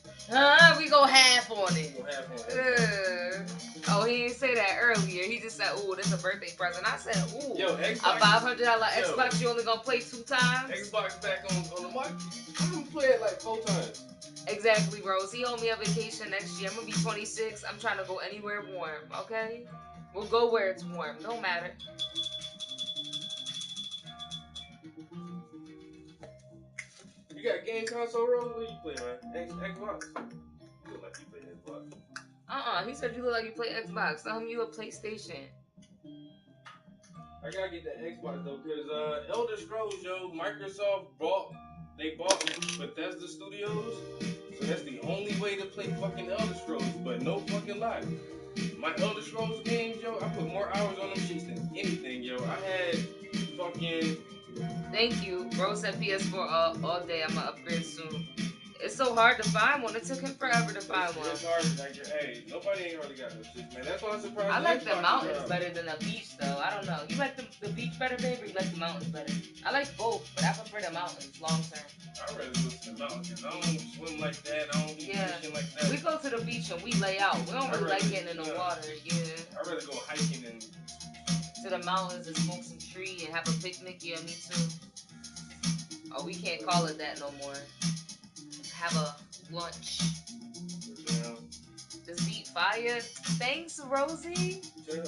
We go half on it. We go half on it. Oh, he didn't say that earlier. He just said, "Ooh, this is a birthday present." I said, "Ooh, yo, Xbox, a $500 Xbox. You only gonna play 2 times?" Xbox back on the market. I'm gonna play it like 4 times. Exactly, Rose. He owed me a vacation next year. I'm gonna be 26. I'm trying to go anywhere warm. Okay, we'll go where it's warm. Don't matter. You got a game console, Rose? What you play, man? Xbox? You look like you play Xbox. He said you look like you play Xbox. Tell him you a PlayStation. I gotta get that Xbox though, cause Elder Scrolls, yo, Microsoft bought Bethesda Studios, so that's the only way to play fucking Elder Scrolls. But no fucking lie, my Elder Scrolls games, yo, I put more hours on them shits than anything, yo. I had fucking. Thank you. Rose said PS4 all day. I'm gonna upgrade soon. It's so hard to find one. It took him forever to find one. It's hard. Like, hey, nobody ain't hardly got no shit, man. That's why I'm surprised. I like the mountains better than the beach, though. I don't know. You like the beach better, baby? Or you like the mountains better? I like both, but I prefer the mountains long term. I'd rather go to the mountains. I don't swim like that. I don't be fishing like that. We go to the beach and we lay out. We don't really like getting in the water. Yeah. I'd rather go hiking and to the mountains and smoke some tree and have a picnic. Yeah, me too. Oh, we can't call it that no more. Have a lunch. This beat fire. Thanks, Rosie. Yeah.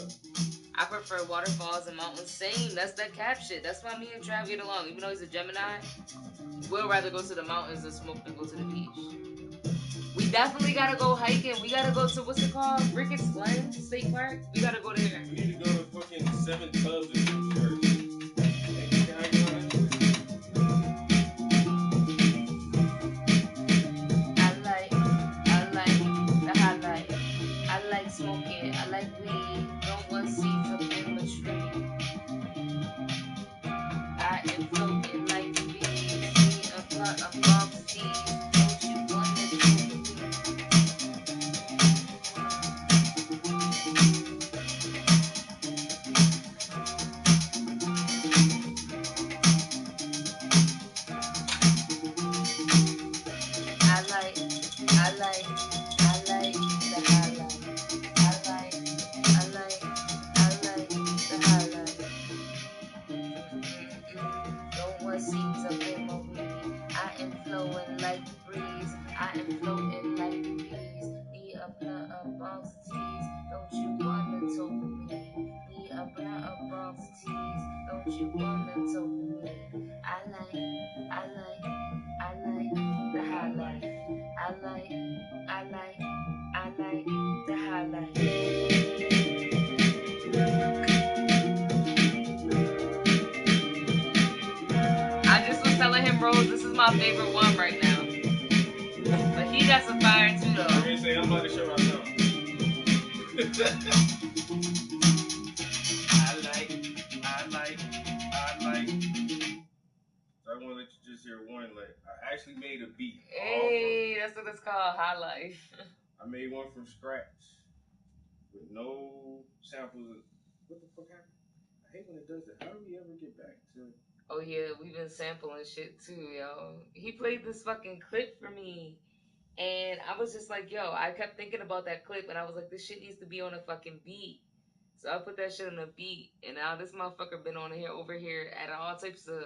I prefer waterfalls and mountains. Same. That's that cap shit. That's why me and Trav get along. Even though he's a Gemini, we'll rather go to the mountains and smoke than go to the beach. We definitely gotta go hiking. We gotta go to what's it called? Ricketts Glen State Park. We gotta go there. We need to go to fucking 7 Clubs or some shit. Smoking, I like weed. No one sees up in the tree. I am floating like the bees. Me a blunt of false teeth. Don't you want to do I like the highlight. I like the highlight. No one seems up in my weed. I am flowing like the breeze. I am floating like the bees. Need a blunt of box teas. Don't you wanna talk to me? Need a blunt of box teas. Don't you wanna talk to me? I like the highlight. I like the highlight. I just was telling him, Rose, this is my favorite one right now. But he got some fire too, though. I can say I'm about to show myself. I want to let you just hear one. Like, I actually made a beat. Hey, that's what it's called, High Life. I made one from scratch with no samples. What the fuck happened? I hate when it does that. How do we ever get back to? Oh yeah, we've been sampling shit too, yo. He played this fucking clip for me, and I was just like, yo, I kept thinking about that clip, and I was like, this shit needs to be on a fucking beat. So I put that shit on a beat, and now this motherfucker been on here, over here, at all types of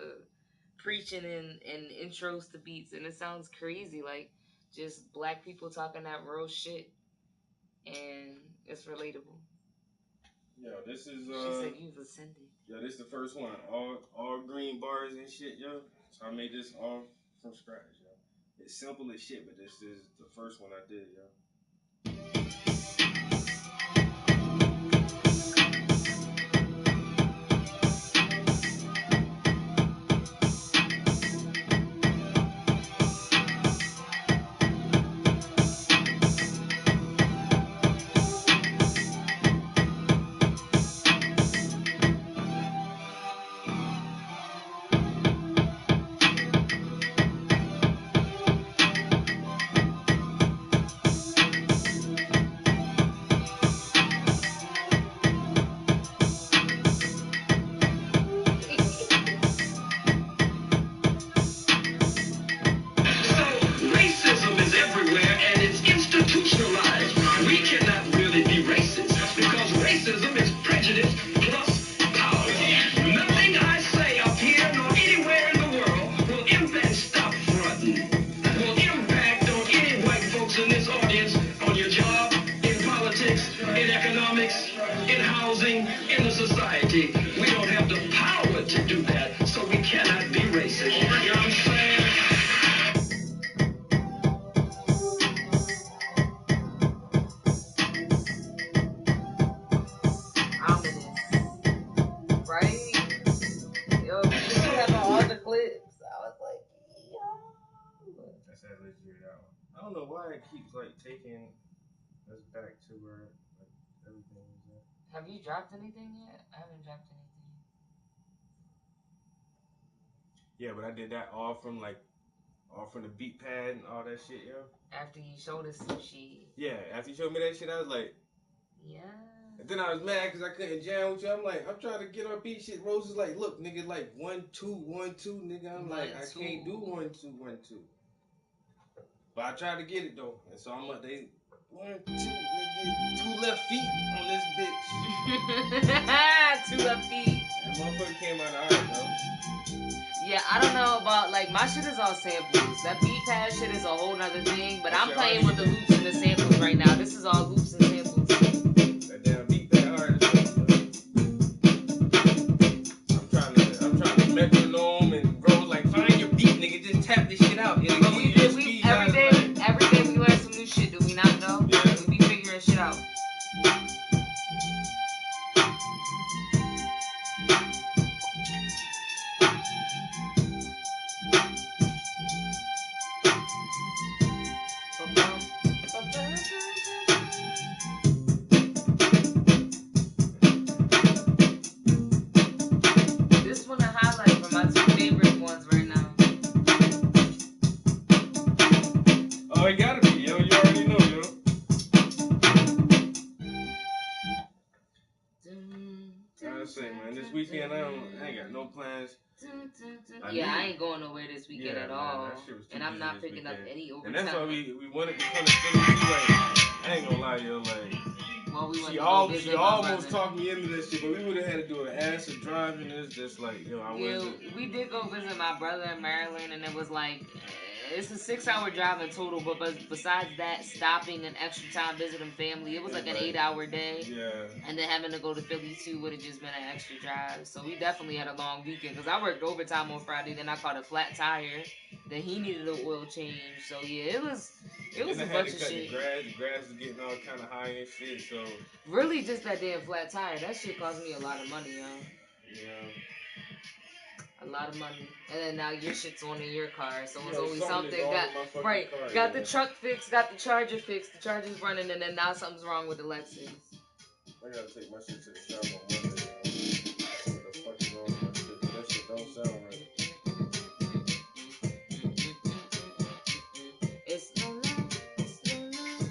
preaching and intros to beats, and it sounds crazy, like just black people talking that real shit, and it's relatable. Yo, this is She said you've ascended. Yo, this is the first one. All green bars and shit, yo. So I made this all from scratch, yo. It's simple as shit, but this is the first one I did, yo. don't know why it keeps like taking us back to where like everything was at. Have you dropped anything yet? I haven't dropped anything. Yeah, but I did that all from the beat pad and all that shit, yo. After you showed us some shit. Yeah, after you showed me that shit, I was like, yeah. And then I was mad because I couldn't jam with you. I'm like, I'm trying to get on beat shit. Rose is like, look, nigga, like 1 2 1 2, nigga. I'm like, I can't do 1 2 1 2. But I tried to get it though, and so I'm like, they 1 2, nigga, 2 left feet on this bitch. 2 left feet. That motherfucker came out alright, though. Yeah, I don't know about, like, my shit is all samples. That beat pad shit is a whole nother thing, but I'm playing with the loops and the samples right now. This is all loops and samples. That damn beat pad hard as fuck. I'm trying to metronome and bro, like, find your beat, nigga, just tap this shit out. But every day we learn some new shit, do we not know? Yeah. We be figuring shit out. This one a highlight for my 2 favorite ones right now. Oh, it gotta be, yo. You already know, yo. I say, man, this weekend I ain't got no plans. I ain't going nowhere this weekend at all. Man, that shit was too And I'm busy not this picking up weekend. any overtime. And that's why we wanted to come to Philly too. Like, I ain't gonna lie, yo. Like, well, we she almost talked me into this shit, but we would have had to do an ass of driving. It's just like, yo, I wasn't. We did go visit my brother in Maryland, and it was like, it's a 6-hour drive in total, but besides that, stopping an extra time visiting family, it was like an 8-hour day. Yeah. And then having to go to Philly too would have just been an extra drive. So we definitely had a long weekend, because I worked overtime on Friday, then I caught a flat tire, then he needed an oil change. So yeah, it was a bunch of shit. The grass is getting all kind of high and shit, so. Really just that damn flat tire. That shit cost me a lot of money, yo. Yeah. A lot of money. And then now your shit's on in your car, so it's Yeah, always something something. is wrong with my fucking car, Got the truck fixed, got the charger fixed, the charger's running, and then now something's wrong with the Lexus. I gotta take my shit to the shop on Monday. See what the fuck is wrong with my shit. That shit don't sound right. It's no love, it's no love.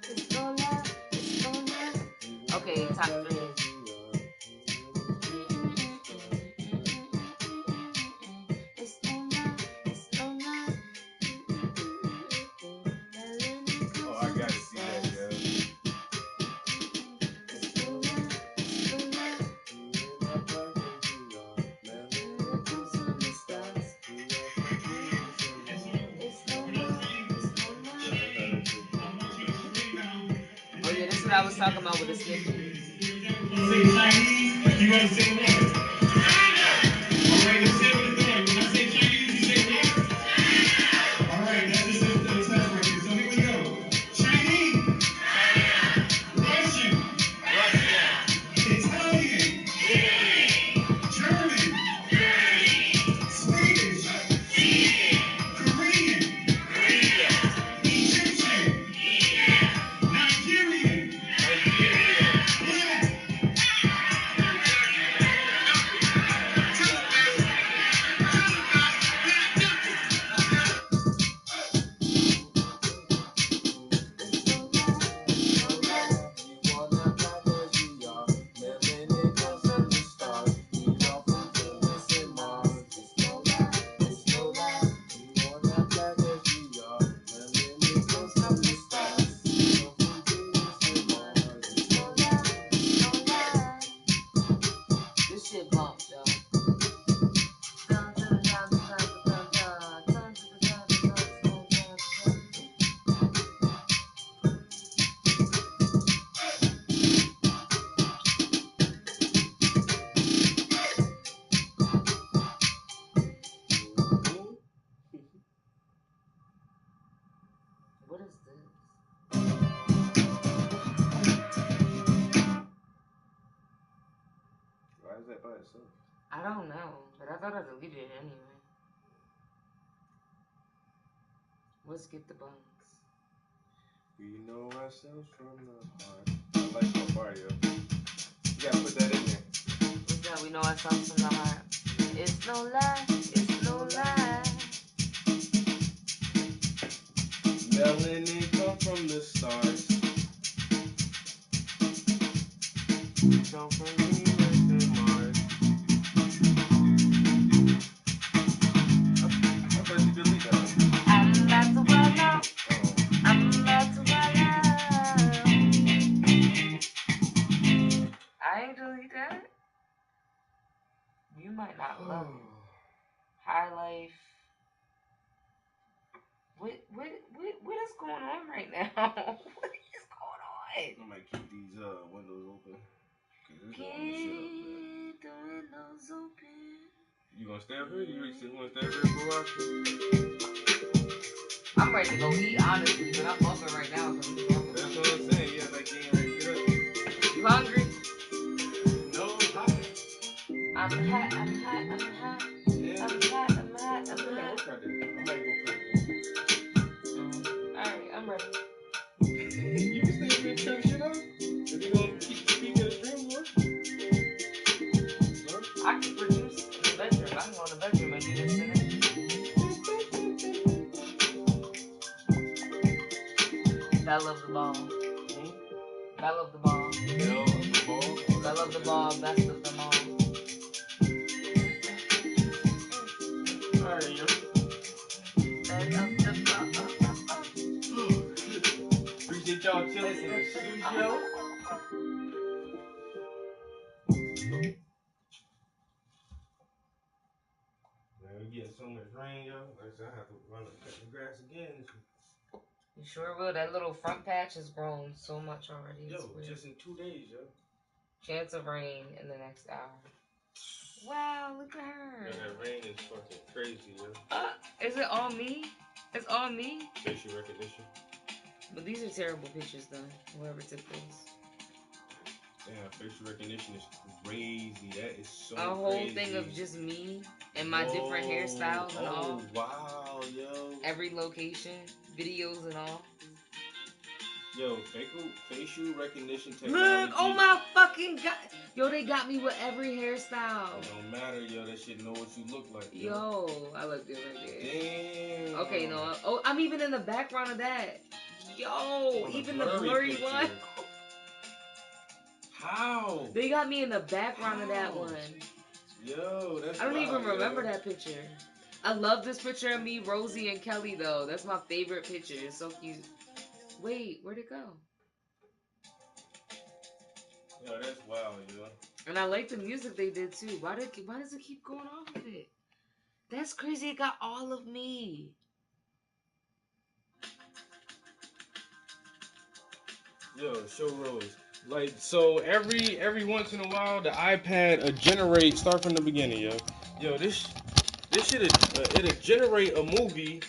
It's no love, it's no love. Okay, top 3. Oh, I gotta see that, yo. Oh yeah, this is what I was talking about with the snippet. Say Chinese, you gotta say what? Alright, let's say what it's doing. When I say Chinese, you say what? Alright, that's just a test right here. So here we go. Chinese, Russian, Italian, German, Swedish, Korean, Egyptian, Nigerian. This shit bumps, yo. What is this? Why is that by itself? I don't know, but I thought I deleted it anyway. Let's get the bugs. We know ourselves from the heart. I like that part, yo. You gotta put that in there. What's that? We know ourselves from the heart. It's no lie. It's no lie. Melanin come from the stars. Come from Venus and Mars. I thought you delete that one. I'm about to wild out. I'm about to wild out. I ain't delete that. You might not love it. High life. What is going on right now? What is going on? I might keep these windows open. Cause it's warm as shit up there. Keep the windows open. You gonna stay up here? You wanna stay up here for a while? I'm ready to go eat, honestly, but I'm hungry right now. That's what I'm saying. Yeah, like you ain't ready to get up. You hungry? No, I'm hot. I'm hot. I'm hot. I'm hot. Yeah. I'm hot. I'm hot. I'm I hot. might go play. Alright, I'm ready. You can stay up here and turn shit off. If you gonna keep the speaker of the stream going. I can produce in the bedroom. I can go in the bedroom and do this in it. Bell of the ball. Bell of the ball. Bell of the ball. Bell of the ball. Best of them all. Alright, yo. Bell of the ball. Appreciate y'all chilling in the studio. Man, we're getting so much rain, yo. Like I said, I have to run and cut the grass again. You sure will. That little front patch has grown so much already. It's Yo, weird. just in 2 days, yo. Chance of rain in the next hour. Wow, look at her. Yeah, that rain is fucking crazy, yo. Is it all me? It's all me? Facial recognition. But these are terrible pictures, though. Whoever took those. Damn, facial recognition is crazy. That is so A whole crazy. thing of just me and my different hairstyles and all. Oh, wow, yo. Every location, videos and all. Yo, facial recognition technology. Look, oh my fucking god. Yo, they got me with every hairstyle. It don't matter, yo. That shit know what you look like, yo. Yo, I look good right there. Damn. Okay, no. Oh, I'm even in the background of that. Yo, On even the the blurry picture. one. How? They got me in the background of that one. Yo, that's I don't even wild, remember yo. that picture. I love this picture of me, Rosie, and Kelly, though. That's my favorite picture. It's so cute. Wait, where'd it go? Yo, that's wild, yo. And I like the music they did, too. Why does it keep going on with it? That's crazy. It got all of me. Yo, show Rose. Like, so every once in a while, the iPad generate, start from the beginning, yo. Yo, this shit, it'll generate a movie.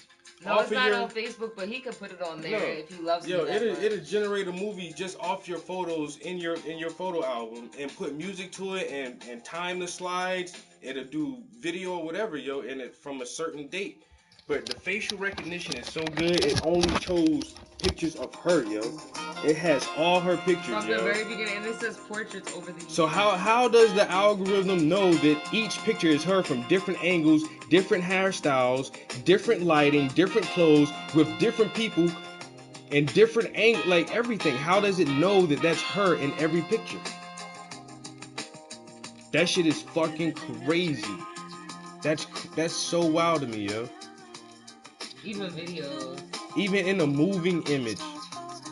No, it's not on Facebook, but he could put it on there if he loves me that much. It'll generate a movie just off your photos in your photo album and put music to it and time the slides. It'll do video or whatever, yo, and it from a certain date. But the facial recognition is so good, it only chose pictures of her, yo. It has all her pictures, From yo. the very beginning, and it says portraits over the. So how does the algorithm know that each picture is her from different angles, different hairstyles, different lighting, different clothes, with different people, and different like everything? How does it know that that's her in every picture? That shit is fucking crazy. That's so wild to me, yo. Even videos. Even in a moving image,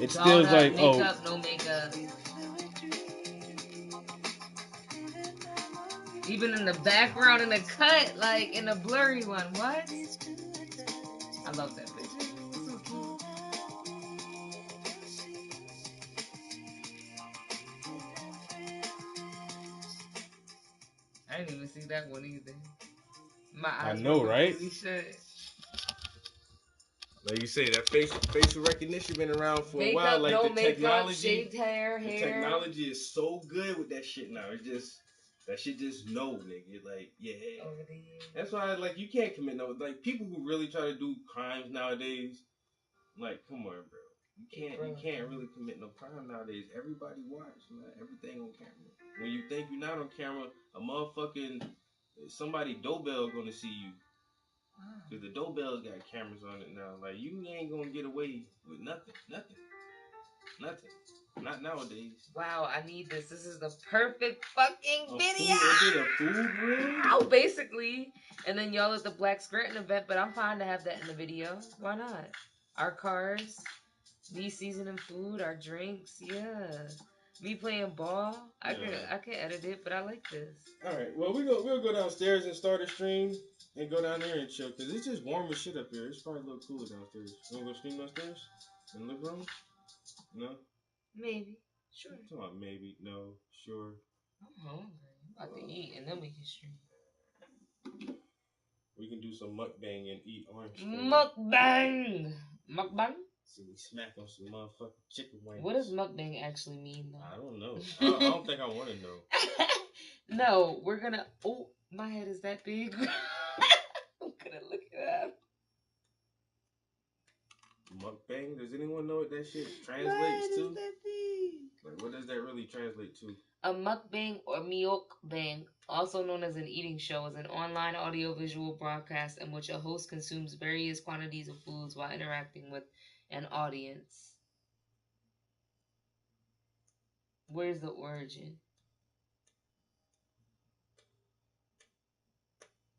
it's All still that like, makeup, no makeup. Even in the background, in the cut, like in the blurry one. What? I love that picture. So cute. I didn't even see that one either. My eyes know, were right? completely shut. Like you say, that facial recognition been around for a while. Makeup, Like no the makeup, technology, shaved hair, the hair. technology is so good with that shit now. It's just That shit just no, nigga. Like, yeah. Over the years. That's why, like, you can't commit no. Like, people who really try to do crimes nowadays, like, come on, bro. You can't really commit no crime nowadays. Everybody watch, man. Everything on camera. When you think you're not on camera, a motherfucking somebody doorbell gonna see you. Cause the doorbell's got cameras on it now. Like, you ain't gonna get away with nothing. Not nowadays. Wow, I need this. This is the perfect fucking video. A food room? Oh, basically. And then y'all at the Black Scranton event, but I'm fine to have that in the video. Why not? Our cars, me seasoning food, our drinks, yeah. Me playing ball. I can edit it, but I like this. All right. Well, we'll go downstairs and start a stream and go down there and chill because it's just warm as shit up here. It's probably a little cooler downstairs. You wanna go stream downstairs in the living room? No. Maybe. Sure. I'm talking about maybe. No. Sure. I'm hungry. I'm about to eat and then we can stream. We can do some mukbang and eat orange. Mukbang. Mukbang? So we smack on some motherfucking chicken wings. What does mukbang actually mean, though? I don't know. I don't think I want to know. No, we're gonna. Oh, my head is that big. I'm gonna look it up. Mukbang? Does anyone know what that shit translates to? Like, what does that really translate to? A mukbang or mukbang, also known as an eating show, is an online audiovisual broadcast in which a host consumes various quantities of foods while interacting with an audience. Where's the origin?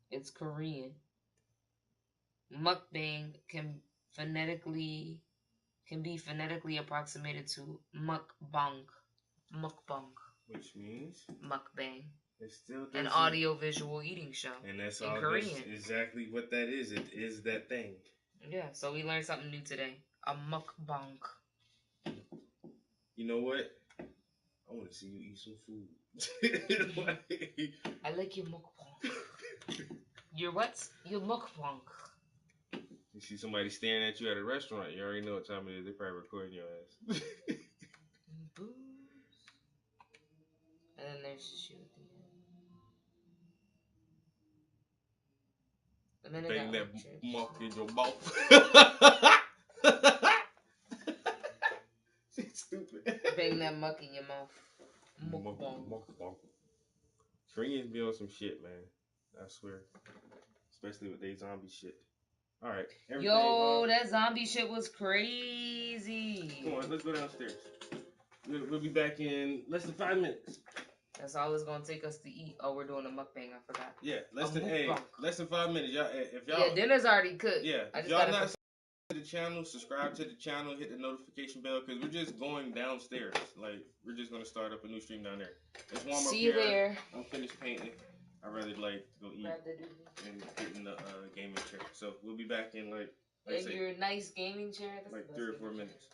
It's Korean. Mukbang can be phonetically approximated to mukbang. Mukbang. Which means? Mukbang. It still an audio-visual eating show. And that's in all. Korean. That's exactly what that is. It is that thing. Yeah, so we learned something new today. A mukbang. You know what? I want to see you eat some food. I like your mukbang. Your what? Your mukbang. You see somebody staring at you at a restaurant, you already know what time it is. They probably recording your ass. And then there's the shoe at the end. Bang that muck in your mouth. She's stupid. Bang that muck in your mouth. Mukbang. Koreans be on some shit, man. I swear. Especially with they zombie shit. Alright. Yo, that zombie shit was crazy. Come on, let's go downstairs. We'll be back in less than 5 minutes. That's all it's gonna take us to eat. Oh, we're doing a mukbang. I forgot. Yeah, less than 5 minutes. Y'all, if y'all, yeah, dinner's already cooked. Yeah, if y'all not subscribed to the channel, subscribe to the channel, hit the notification bell because we're just going downstairs. Like we're just gonna start up a new stream down there. It's warm up here. See you there. I'm finished painting. I rather like go eat and get in the gaming chair. So we'll be back in like your nice gaming chair. That's like 3 or 4 minutes.